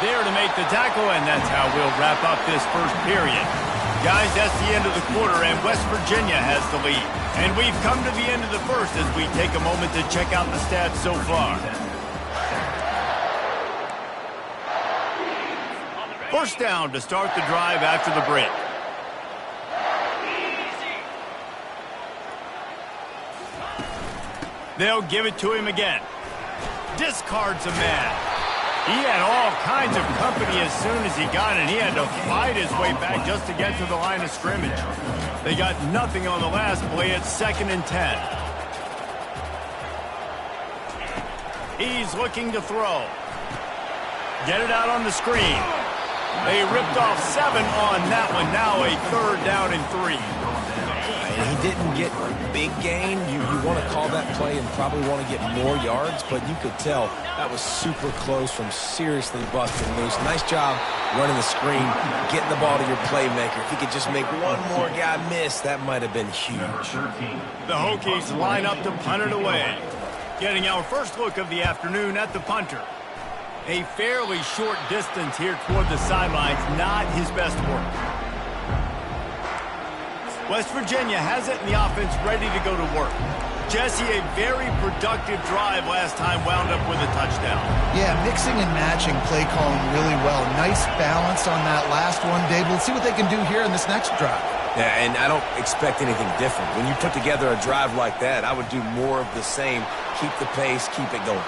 There to make the tackle, and that's how we'll wrap up this first period. Guys, that's the end of the quarter, and West Virginia has the lead. And we've come to the end of the first as we take a moment to check out the stats so far. First down to start the drive after the break. They'll give it to him again. Discards a man. He had all kinds of company as soon as he got it. He had to fight his way back just to get to the line of scrimmage. They got nothing on the last play at 2nd and 10. He's looking to throw. Get it out on the screen. They ripped off 7 on that one. Now a 3rd down and 3. And he didn't get big gain. You want to call that play and probably want to get more yards, but you could tell that was super close from seriously busting loose. Nice job running the screen, getting the ball to your playmaker. If he could just make one more guy miss, that might have been huge. The Hokies line up to punt it away. Getting our first look of the afternoon at the punter. A fairly short distance here toward the sidelines, not his best work. West Virginia has it in the offense ready to go to work. Jesse, a very productive drive last time, wound up with a touchdown. Yeah, mixing and matching play calling really well. Nice balance on that last one, Dave. We'll see what they can do here in this next drive. Yeah, and I don't expect anything different. When you put together a drive like that, I would do more of the same. Keep the pace, keep it going.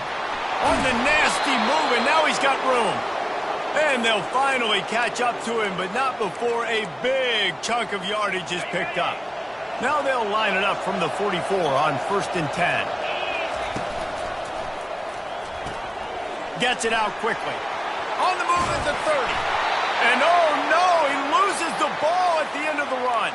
On the nasty move, and now he's got room. And they'll finally catch up to him, but not before a big chunk of yardage is picked up. Now they'll line it up from the 44 on 1st and 10. Gets it out quickly. On the move at the 30. And oh no, he loses the ball at the end of the run.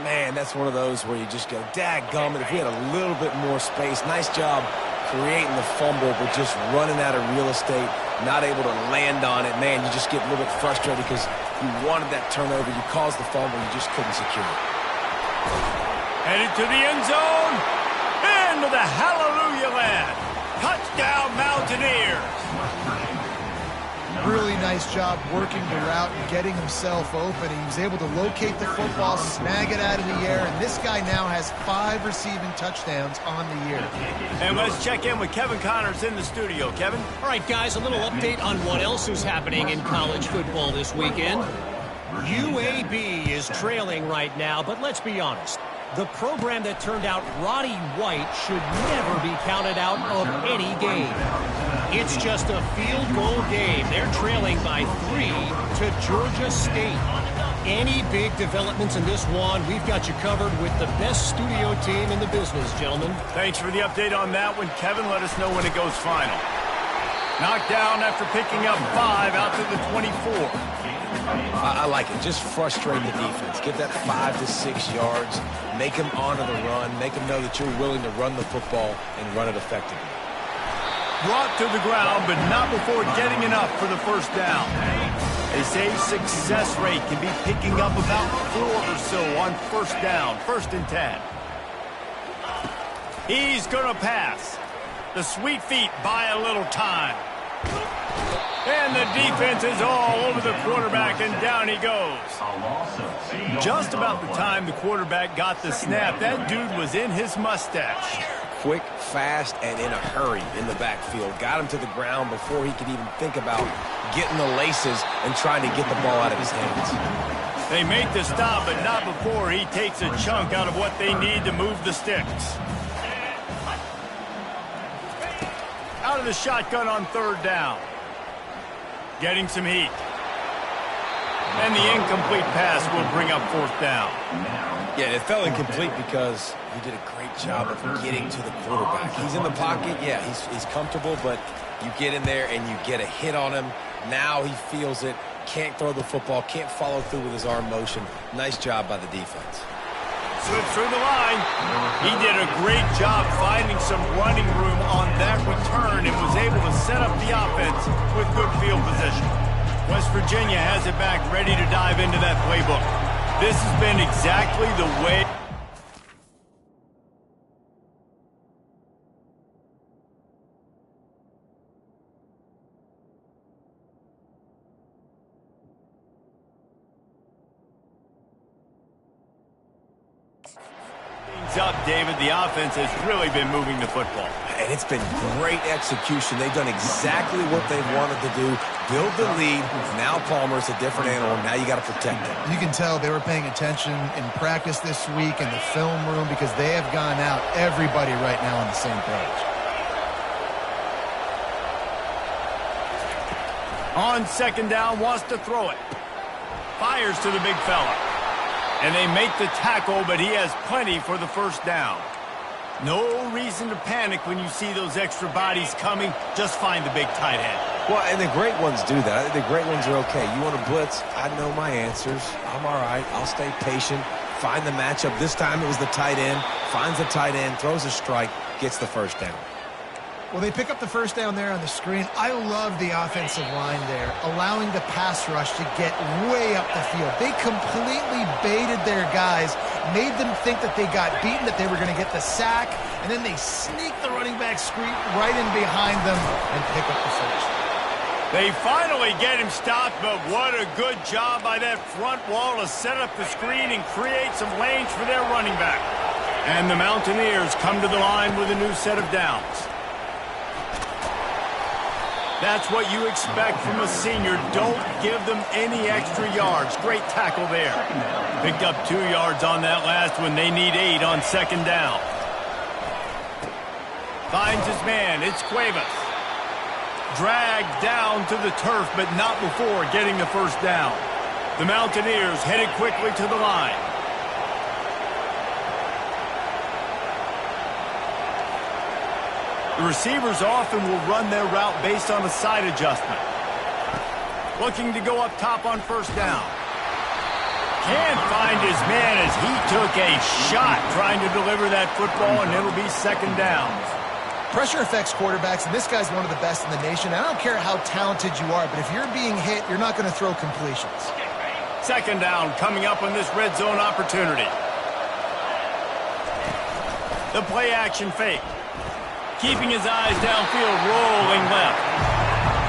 Man, that's one of those where you just go, dadgummit, if we had a little bit more space. Nice job creating the fumble, but just running out of real estate, not able to land on it. Man, you just get a little bit frustrated because you wanted that turnover. You caused the fumble, you just couldn't secure it. Headed to the end zone. Into the hallelujah land. Touchdown Mountaineers. Really nice job working the route and getting himself open. He was able to locate the football, snag it out of the air, and this guy now has 5 receiving touchdowns on the year. And let's check in with Kevin Connors in the studio. Kevin? All right, guys, a little update on what else is happening in college football this weekend. UAB is trailing right now, but let's be honest. The program that turned out Roddy White should never be counted out of any game. It's just a field goal game. They're trailing by 3 to Georgia State. Any big developments in this one, we've got you covered with the best studio team in the business, gentlemen. Thanks for the update on that one, Kevin. Let us know when it goes final. Knocked down after picking up 5 out to the 24. I like it. Just frustrate the defense. Give that 5 to 6 yards. Make them honor the run. Make them know that you're willing to run the football and run it effectively. Brought to the ground, but not before getting enough for the first down. They say success rate can be picking up about 4 or so on 1st down, 1st and 10. He's going to pass. The sweet feet buy a little time. And the defense is all over the quarterback, and down he goes. Just about the time the quarterback got the snap, that dude was in his mustache. Quick, fast, and in a hurry in the backfield. Got him to the ground before he could even think about getting the laces and trying to get the ball out of his hands. They make the stop, but not before he takes a chunk out of what they need to move the sticks. Out of the shotgun on 3rd down. Getting some heat. And the incomplete pass will bring up 4th down. Yeah, it fell incomplete because he did a great job of getting to the quarterback. He's in the pocket. Yeah, he's comfortable, but you get in there and you get a hit on him. Now he feels it. can't throw the football, can't follow through with his arm motion. Nice job by the defense. Slips through the line. He did a great job finding some running room on that return and was able to set up the offense with good field position. West Virginia has it back, ready to dive into that playbook. This has been exactly the way... up, David. The offense has really been moving the football. And it's been great execution. They've done exactly what they wanted to do. Build the lead. Now Palmer's a different animal. Now you got to protect him. You can tell they were paying attention in practice this week in the film room because they have gone out, everybody right now on the same page. On second down, wants to throw it. Fires to the big fella. And they make the tackle, but he has plenty for the first down. No reason to panic when you see those extra bodies coming. Just find the big tight end. Well, and the great ones do that. I think the great ones are okay. You want to blitz? I know my answers. I'm all right. I'll stay patient. Find the matchup. This time it was the tight end. Finds the tight end, throws a strike, gets the first down. Well, they pick up the first down there on the screen. I love the offensive line there, allowing the pass rush to get way up the field. They completely baited their guys, made them think that they got beaten, that they were going to get the sack, and then they sneak the running back screen right in behind them and pick up the first. They finally get him stopped, but what a good job by that front wall to set up the screen and create some lanes for their running back. And the Mountaineers come to the line with a new set of downs. That's what you expect from a senior. Don't give them any extra yards. Great tackle there. Picked up 2 yards on that last one. They need 8 on second down. Finds his man. It's Cuevas. Dragged down to the turf, but not before getting the first down. The Mountaineers headed quickly to the line. The receivers often will run their route based on a side adjustment. Looking to go up top on first down. Can't find his man as he took a shot trying to deliver that football, and it'll be second down. Pressure affects quarterbacks, and this guy's one of the best in the nation. I don't care how talented you are, but if you're being hit, you're not going to throw completions. Second down coming up on this red zone opportunity. The play action fake. Keeping his eyes downfield, rolling left.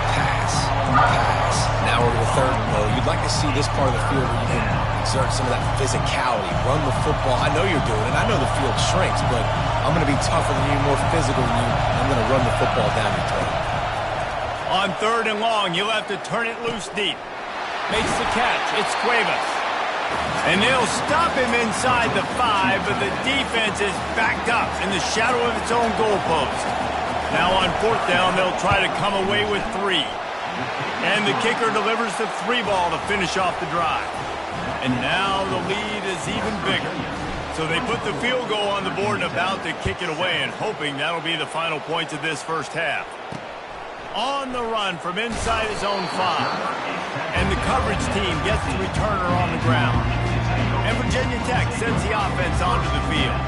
Pass. Now we're to the third and low. You'd like to see this part of the field where you can exert some of that physicality, run the football. I know you're doing it. I know the field shrinks, but I'm going to be tougher than you, more physical than you. I'm going to run the football down your throat. On third and long, you'll have to turn it loose deep. Makes the catch. It's Cuevas. And they'll stop him inside the 5, but the defense is backed up in the shadow of its own goalpost. Now on fourth down, they'll try to come away with 3. And the kicker delivers the 3 ball to finish off the drive. And now the lead is even bigger. So they put the field goal on the board and about to kick it away, and hoping that'll be the final points of this first half. On the run from inside his own 5. And the coverage team gets the returner on the ground. And Virginia Tech sends the offense onto the field.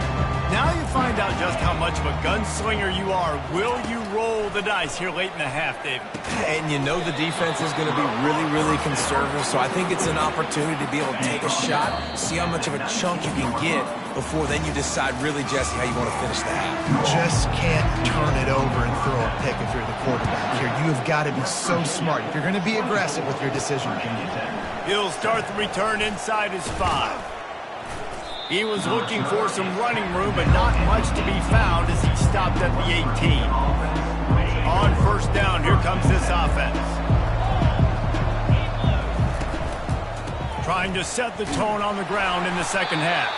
Now you find out just how much of a gunslinger you are. Will you roll the dice here late in the half, David? And you know the defense is going to be really, really conservative, so I think it's an opportunity to be able to take a shot, see how much of a chunk you can get before then you decide really, Jesse, how you want to finish the half. You just can't turn it over and throw a pick if you're the quarterback here. You have got to be so smart if you're going to be aggressive with your decision making. He'll start the return inside his 5. He was looking for some running room, but not much to be found as he stopped at the 18. On first down, here comes this offense. Trying to set the tone on the ground in the second half.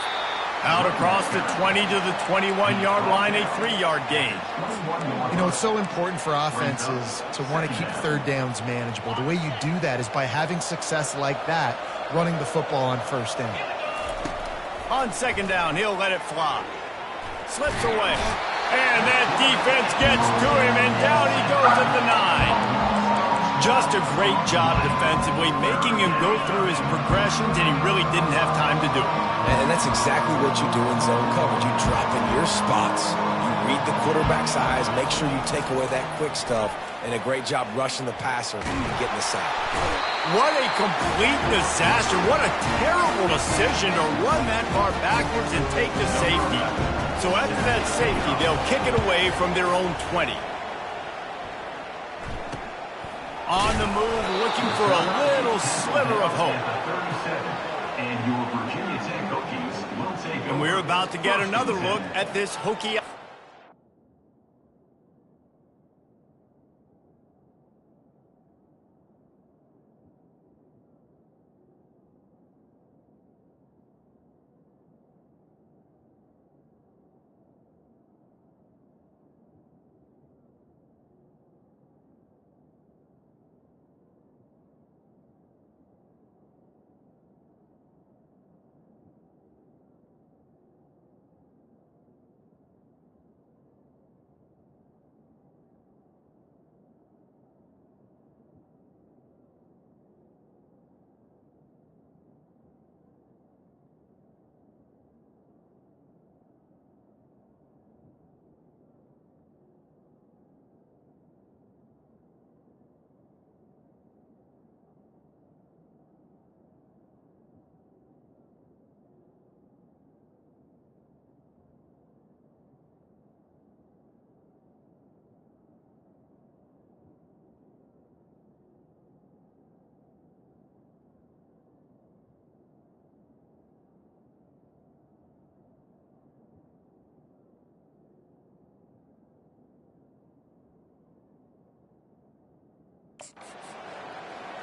Out across the 20 to the 21-yard line, a 3-yard gain. You know, it's so important for offenses to want to keep third downs manageable. The way you do that is by having success like that, running the football on first down. On second down, he'll let it fly. Slips away. And that defense gets to him, and down he goes at the 9. Just a great job defensively, making him go through his progressions, and he really didn't have time to do it. And that's exactly what you do in zone coverage. You drop in your spots, you read the quarterback's eyes, make sure you take away that quick stuff, and a great job rushing the passer and getting the sack. What a complete disaster. What a terrible decision to run that far backwards and take the safety. So after that safety, they'll kick it away from their own 20. On the move, looking for a little sliver of hope. And your Virginia Tech Hokies will take over. And we're about to get another look at this Hokie.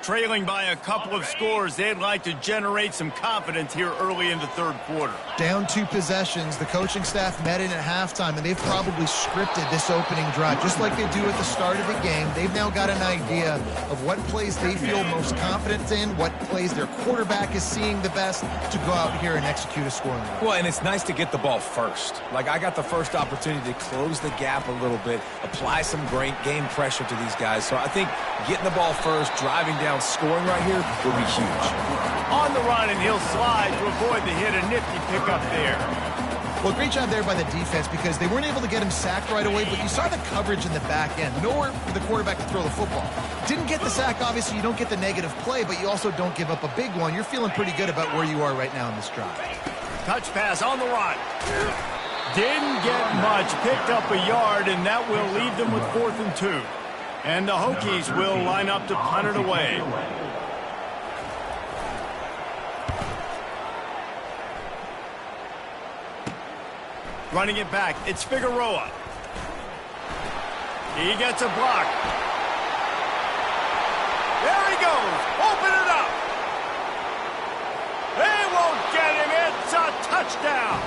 Trailing by a couple of scores, they'd like to generate some confidence here early in the third quarter. Down 2 possessions, the coaching staff met in at halftime, and they've probably scripted this opening drive. Just like they do at the start of the game, they've now got an idea of what plays they feel most confident in, what plays their quarterback is seeing the best to go out here and execute a scoring drive. Well, and it's nice to get the ball first. Like, I got the first opportunity to close the gap a little bit, apply some great game pressure to these guys. So I think getting the ball first, driving down, scoring right here will be huge. On the run, and he'll slide to avoid the hit. A nifty pickup there. Well, great job there by the defense because they weren't able to get him sacked right away, but you saw the coverage in the back end. Nowhere for the quarterback to throw the football. Didn't get the sack, obviously. You don't get the negative play, but you also don't give up a big one. You're feeling pretty good about where you are right now in this drive. Touch pass on the run. Didn't get much. Picked up a yard, and that will leave them with 4th and 2. And the Hokies will line up to punt it away. Running it back, it's Figueroa. He gets a block. There he goes. Open it up. They won't get him. It's a touchdown.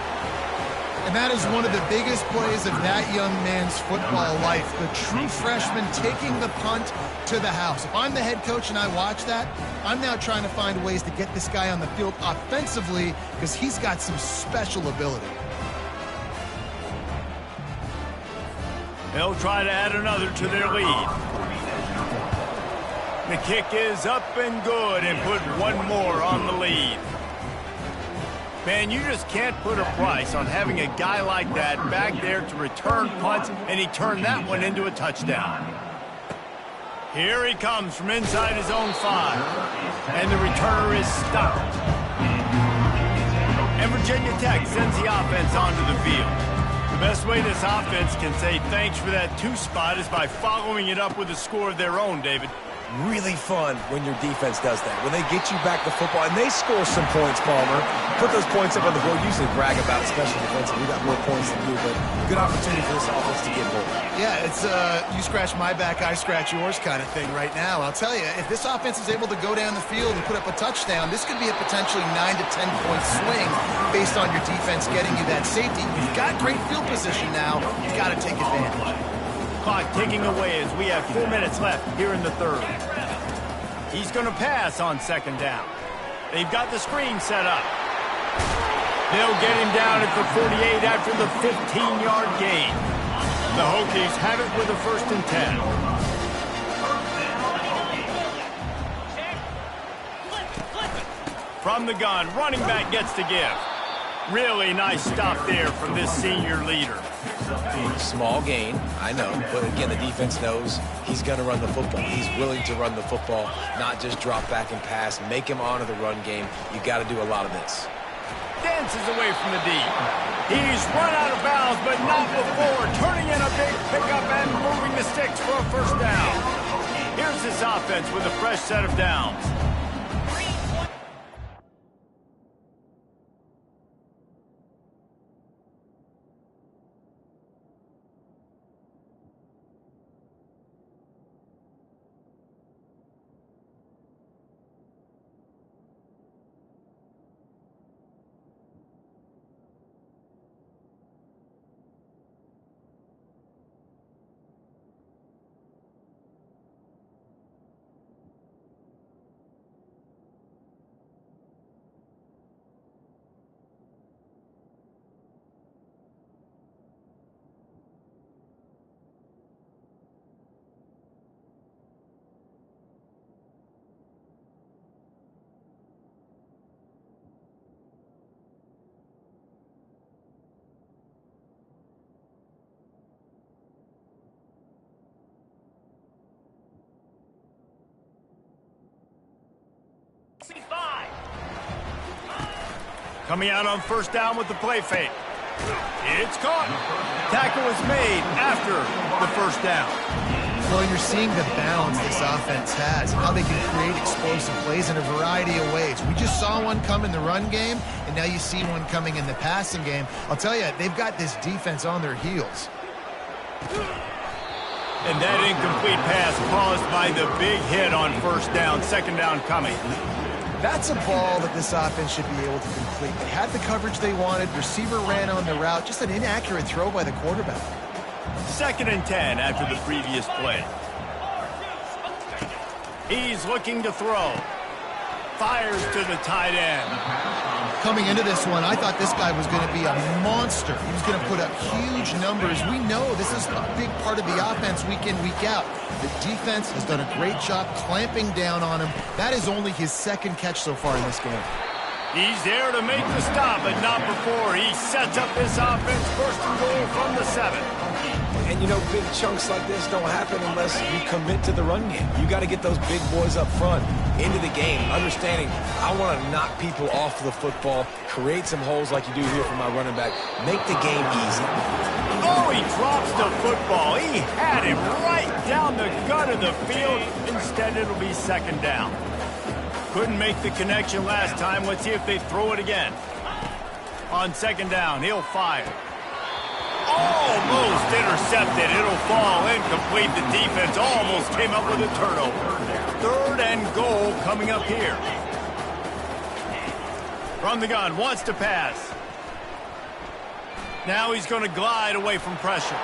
And that is one of the biggest plays of that young man's football life. The true freshman taking the punt to the house. If I'm the head coach and I watch that, I'm now trying to find ways to get this guy on the field offensively because he's got some special ability. They'll try to add another to their lead. The kick is up and good and put one more on the lead. Man, you just can't put a price on having a guy like that back there to return punts, and he turned that one into a touchdown. Here he comes from inside his own 5, and the returner is stopped. And Virginia Tech sends the offense onto the field. The best way this offense can say thanks for that 2 spot is by following it up with a score of their own, David. Really fun when your defense does that. When they get you back the football, and they score some points, Palmer. Put those points up on the board. Usually brag about special defense. We got more points than you, but good opportunity for this offense to get more. Yeah, it's you scratch my back, I scratch yours kind of thing right now. I'll tell you, if this offense is able to go down the field and put up a touchdown, this could be a potentially 9 to 10 point swing based on your defense getting you that safety. You've got great field position now. You've got to take advantage. Clock ticking away as we have 4 minutes left here in the third. He's going to pass on 2nd down. They've got the screen set up. They'll get him down at the 48 after the 15-yard gain. The Hokies have it with a 1st and 10. From the gun, running back gets to give. Really nice stop there from this senior leader. Small gain, I know, but again, the defense knows he's going to run the football. He's willing to run the football, not just drop back and pass, make him honor the run game. You got to do a lot of this. Dances away from the deep. He's run out of bounds, but not before turning in a big pickup and moving the sticks for a first down. Here's this offense with a fresh set of downs. Coming out on first down with the play fake. It's caught. Tackle was made after the first down. Well, you're seeing the balance this offense has, how they can create explosive plays in a variety of ways. We just saw one come in the run game, and now you see one coming in the passing game. I'll tell you, they've got this defense on their heels. And that incomplete pass caused by the big hit on first down, second down coming. That's a ball that this offense should be able to complete. They had the coverage they wanted. Receiver ran on the route. Just an inaccurate throw by the quarterback. 2nd and 10 after the previous play. He's looking to throw. Fires to the tight end. Coming into this one, I thought this guy was going to be a monster. He was going to put up huge numbers. We know this is a big part of the offense week in, week out. The defense has done a great job clamping down on him. That is only his 2nd catch so far in this game. He's there to make the stop, but not before. He sets up this offense 1st and goal from the 7. And, you know, big chunks like this don't happen unless you commit to the run game. You got to get those big boys up front into the game, understanding I want to knock people off the football, create some holes like you do here for my running back, make the game easy. Oh, he drops the football. He had him right down the gut of the field. Instead, it'll be 2nd down. Couldn't make the connection last time. Let's see if they throw it again. On 2nd down, he'll fire. Almost intercepted. It'll fall incomplete. The defense almost came up with a turnover. 3rd and goal coming up here. From the gun, wants to pass. Now he's going to glide away from pressure.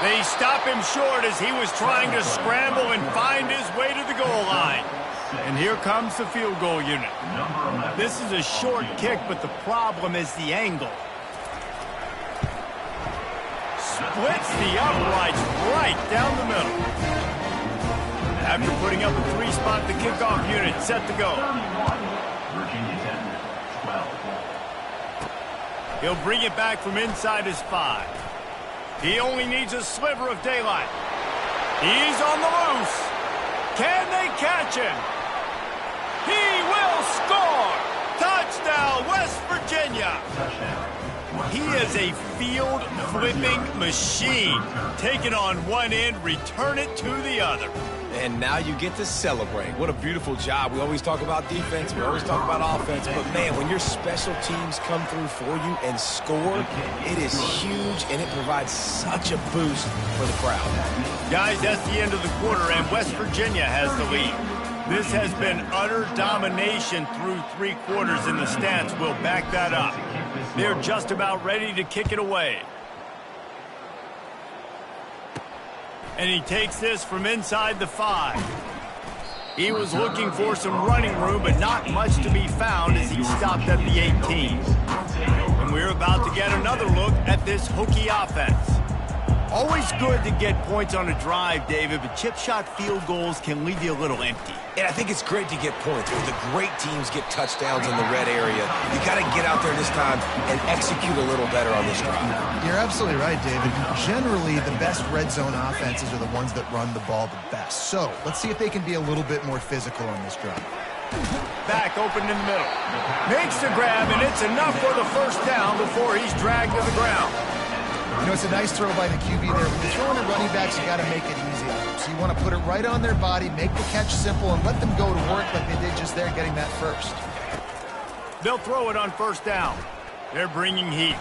They stop him short as he was trying to scramble and find his way to the goal line. And here comes the field goal unit. This is a short kick, but the problem is the angle. Splits the uprights right down the middle. After putting up a 3-spot, the kickoff unit set to go. He'll bring it back from inside his 5. He only needs a sliver of daylight. He's on the loose. Can they catch him? He will score! Touchdown, West Virginia! He is a field-flipping machine. Take it on one end, return it to the other. And now you get to celebrate. What a beautiful job. We always talk about defense. We always talk about offense. But, man, when your special teams come through for you and score, it is huge, and it provides such a boost for the crowd. Guys, that's the end of the quarter, and West Virginia has the lead. This has been utter domination through 3 quarters, and the stats will back that up. They're just about ready to kick it away. And he takes this from inside the 5. He was looking for some running room, but not much to be found as he stopped at the 18. And we're about to get another look at this Hokie offense. Always good to get points on a drive, David, but chip shot field goals can leave you a little empty. And I think it's great to get points. When the great teams get touchdowns in the red area, you got to get out there this time and execute a little better on this drive. You're absolutely right, David. Generally, the best red zone offenses are the ones that run the ball the best. So let's see if they can be a little bit more physical on this drive. Back open in the middle. Makes the grab, and it's enough for the first down before he's dragged to the ground. You know, it's a nice throw by the QB there. When you're throwing at running backs, you got to make it easy on them. So you want to put it right on their body, make the catch simple, and let them go to work like they did just there, getting that first. They'll throw it on first down. They're bringing heat.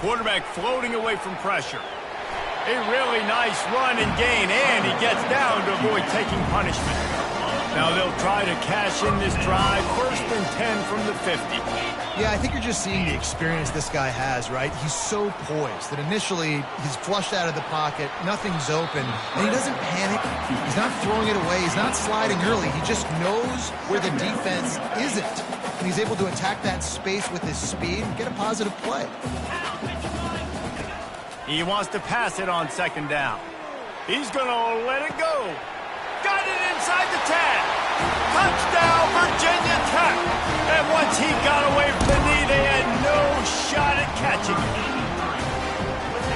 Quarterback floating away from pressure. A really nice run and gain, and he gets down to avoid taking punishment. Now they'll try to cash in this drive. First and 10 from the 50. Yeah, I think you're just seeing the experience this guy has, right? He's so poised that initially he's flushed out of the pocket, nothing's open, and he doesn't panic. He's not throwing it away. He's not sliding early. He just knows where the defense isn't, and he's able to attack that space with his speed and get a positive play. He wants to pass it on second down. He's going to let it go. Got it inside the 10. Touchdown, Virginia Tech. And once he got away from the knee, they had no shot at catching him.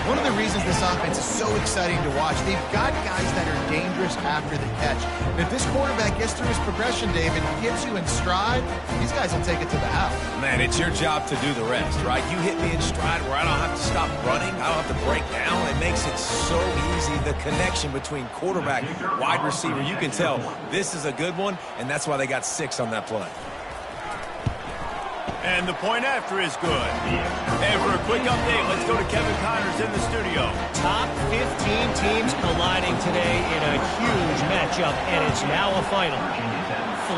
One of the reasons this offense is so exciting to watch, they've got guys that are dangerous after the catch. And if this quarterback gets through his progression, David, gets you in stride, these guys will take it to the house. Man, it's your job to do the rest, right? You hit me in stride where I don't have to stop running. I don't have to break down. It makes it so easy. The connection between quarterback, wide receiver, you can tell this is a good one, and that's why they got 6 on that play. And the point after is good. And for a quick update, let's go to Kevin Connors in the studio. Top 15 teams colliding today in a huge matchup, and it's now a final.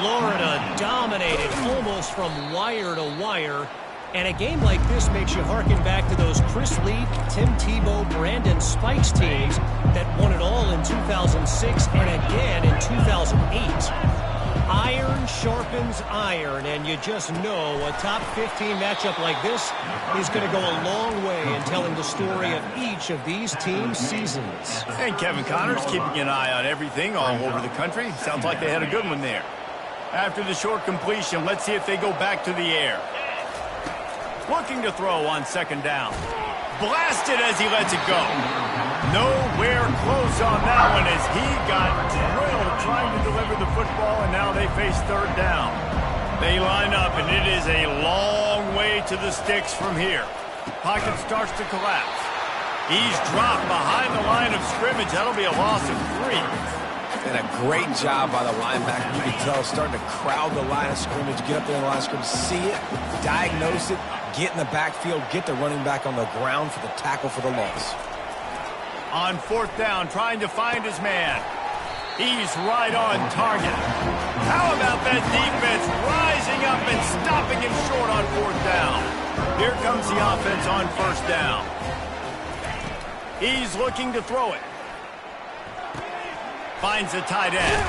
Florida dominated almost from wire to wire. And a game like this makes you harken back to those Chris Lee, Tim Tebow, Brandon Spikes teams that won it all in 2006 and again in 2008. Iron sharpens iron, and you just know a top 15 matchup like this is going to go a long way in telling the story of each of these teams' seasons. And Kevin Connors keeping an eye on everything all over the country. Sounds like they had a good one there. After the short completion, let's see if they go back to the air. Looking to throw on second down. Blasted as he lets it go. Nowhere close on that one as he got drilled trying to deliver the football, and now they face third down. They line up, and it is a long way to the sticks from here. Pocket starts to collapse. He's dropped behind the line of scrimmage. That'll be a loss of 3. And a great job by the linebacker. You can tell starting to crowd the line of scrimmage, get up there in the line of scrimmage, see it, diagnose it, get in the backfield, get the running back on the ground for the tackle for the loss. On fourth down, trying to find his man. He's right on target. How about that defense rising up and stopping him short on fourth down? Here comes the offense on first down. He's looking to throw it. Finds a tight end.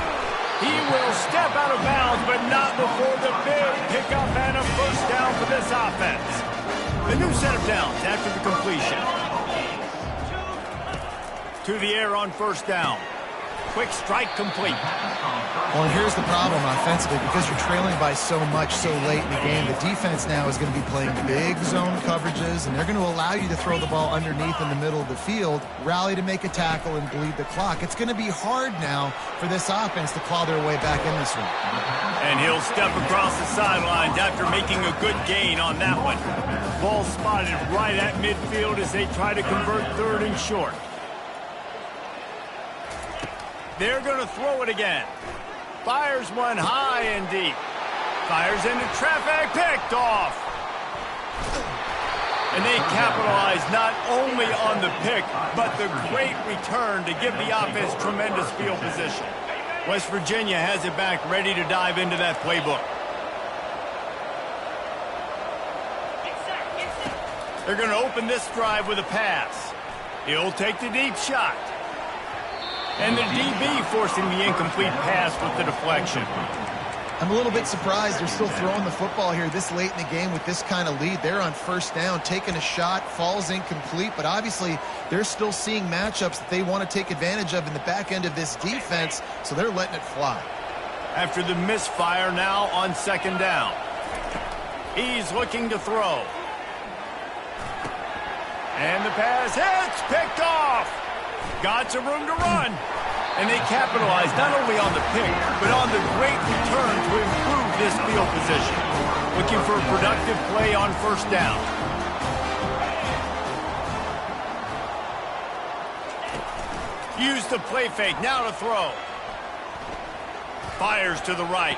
He will step out of bounds, but not before the big pickup and a first down for this offense. The new set of downs after the completion. To the air on first down. Quick strike complete. Well, and here's the problem offensively. Because you're trailing by so much so late in the game, the defense now is going to be playing big zone coverages, and they're going to allow you to throw the ball underneath in the middle of the field, rally to make a tackle, and bleed the clock. It's going to be hard now for this offense to claw their way back in this one. And he'll step across the sidelines after making a good gain on that one. Ball spotted right at midfield as they try to convert third and short. They're going to throw it again. Fires one high and deep. Fires into traffic, picked off. And they capitalize not only on the pick, but the great return to give the offense tremendous field position. West Virginia has it back, ready to dive into that playbook. They're going to open this drive with a pass. He'll take the deep shot. And the DB forcing the incomplete pass with the deflection. I'm a little bit surprised they're still throwing the football here this late in the game with this kind of lead. They're on first down, taking a shot, falls incomplete, but obviously they're still seeing matchups that they want to take advantage of in the back end of this defense, so they're letting it fly. After the misfire now on second down. He's looking to throw. And the pass hits, picked off. Got some room to run. And they capitalize not only on the pick, but on the great return to improve this field position. Looking for a productive play on first down. Use the play fake, now to throw. Fires to the right.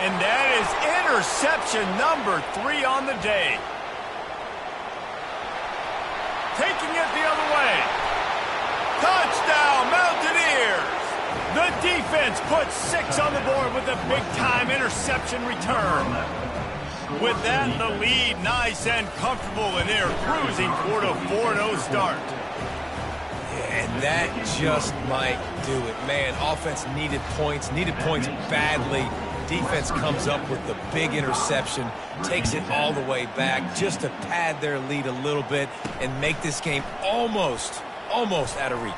And that is interception number 3 on the day. Taking it the other way. Touchdown, Mountaineers! The defense puts 6 on the board with a big-time interception return. With that, the lead nice and comfortable, and they're cruising toward a 4-0 start. And that just might do it. Man, offense needed points badly. Defense comes up with the big interception, takes it all the way back just to pad their lead a little bit and make this game almost out of reach.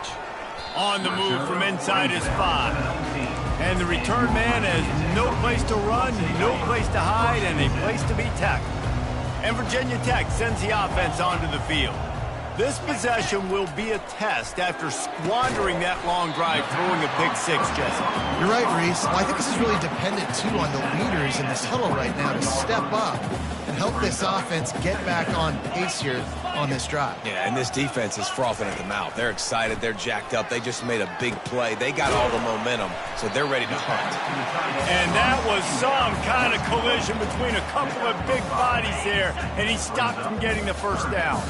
On the move from inside his 5. And the return man has no place to run, no place to hide, and a place to be tackled. And Virginia Tech sends the offense onto the field. This possession will be a test after squandering that long drive, throwing a pick 6, Jesse. You're right, Reese. Well, I think this is really dependent, too, on the leaders in this huddle right now to step up and help this offense get back on pace here on this drive. Yeah, and this defense is frothing at the mouth. They're excited. They're jacked up. They just made a big play. They got all the momentum, so they're ready to hunt. And that was some kind of collision between a couple of big bodies there, and he stopped from getting the first down.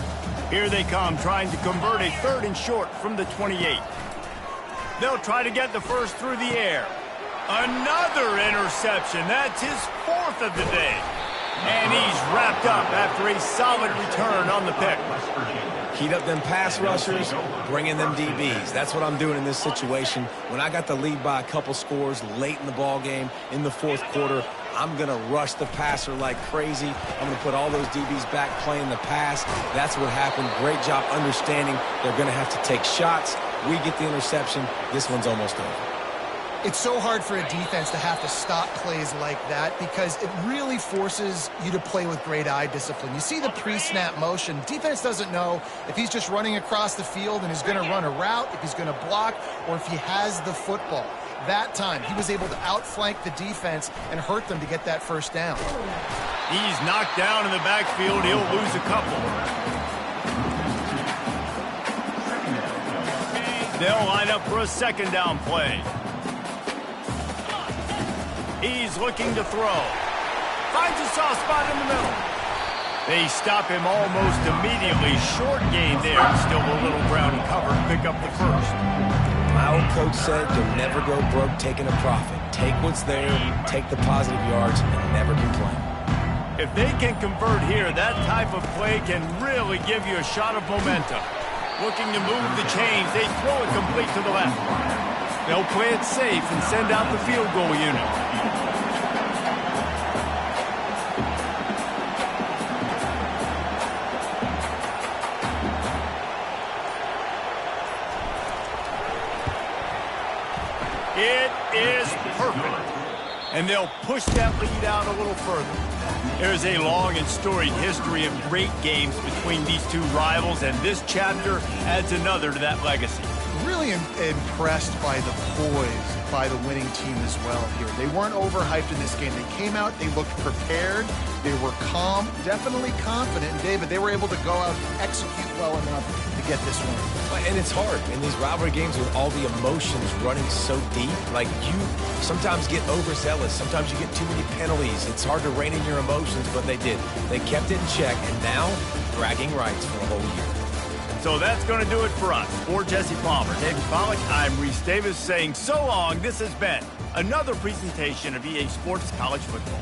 Here they come, trying to convert a 3rd and short from the 28. They'll try to get the first through the air. Another interception. That's his 4th of the day. And he's wrapped up after a solid return on the pick. Heat up them pass rushers, bring in them DBs. That's what I'm doing in this situation. When I got the lead by a couple scores late in the ball game, in the 4th quarter, I'm going to rush the passer like crazy. I'm going to put all those DBs back playing the pass. That's what happened. Great job understanding they're going to have to take shots. We get the interception. This one's almost over. It's so hard for a defense to have to stop plays like that because it really forces you to play with great eye discipline. You see the pre-snap motion. Defense doesn't know if he's just running across the field and is going to run a route, if he's going to block, or if he has the football. That time, he was able to outflank the defense and hurt them to get that first down. He's knocked down in the backfield. He'll lose a couple. They'll line up for a 2nd down play. He's looking to throw. Finds a soft spot in the middle. They stop him almost immediately. Short gain there. Still a little ground covered. Pick up the first. My old coach said you'll never go broke taking a profit. Take what's there, take the positive yards, and never complain. If they can convert here, that type of play can really give you a shot of momentum. Looking to move the chains. They throw it complete to the left. They'll play it safe and send out the field goal unit. It is perfect. And they'll push that lead out a little further. There's a long and storied history of great games between these two rivals, and this chapter adds another to that legacy. Really impressed by the poise by the winning team as well here. They weren't overhyped in this game. They came out, they looked prepared, they were calm, definitely confident. And David, they were able to go out and execute well enough to get this win. And it's hard in these rivalry games with all the emotions running so deep. Like, you sometimes get overzealous. Sometimes you get too many penalties. It's hard to rein in your emotions, but they did. They kept it in check, and now bragging rights for a whole year. So that's going to do it for us. For Jesse Palmer, David Pollack, I'm Reese Davis saying so long. This has been another presentation of EA Sports College Football.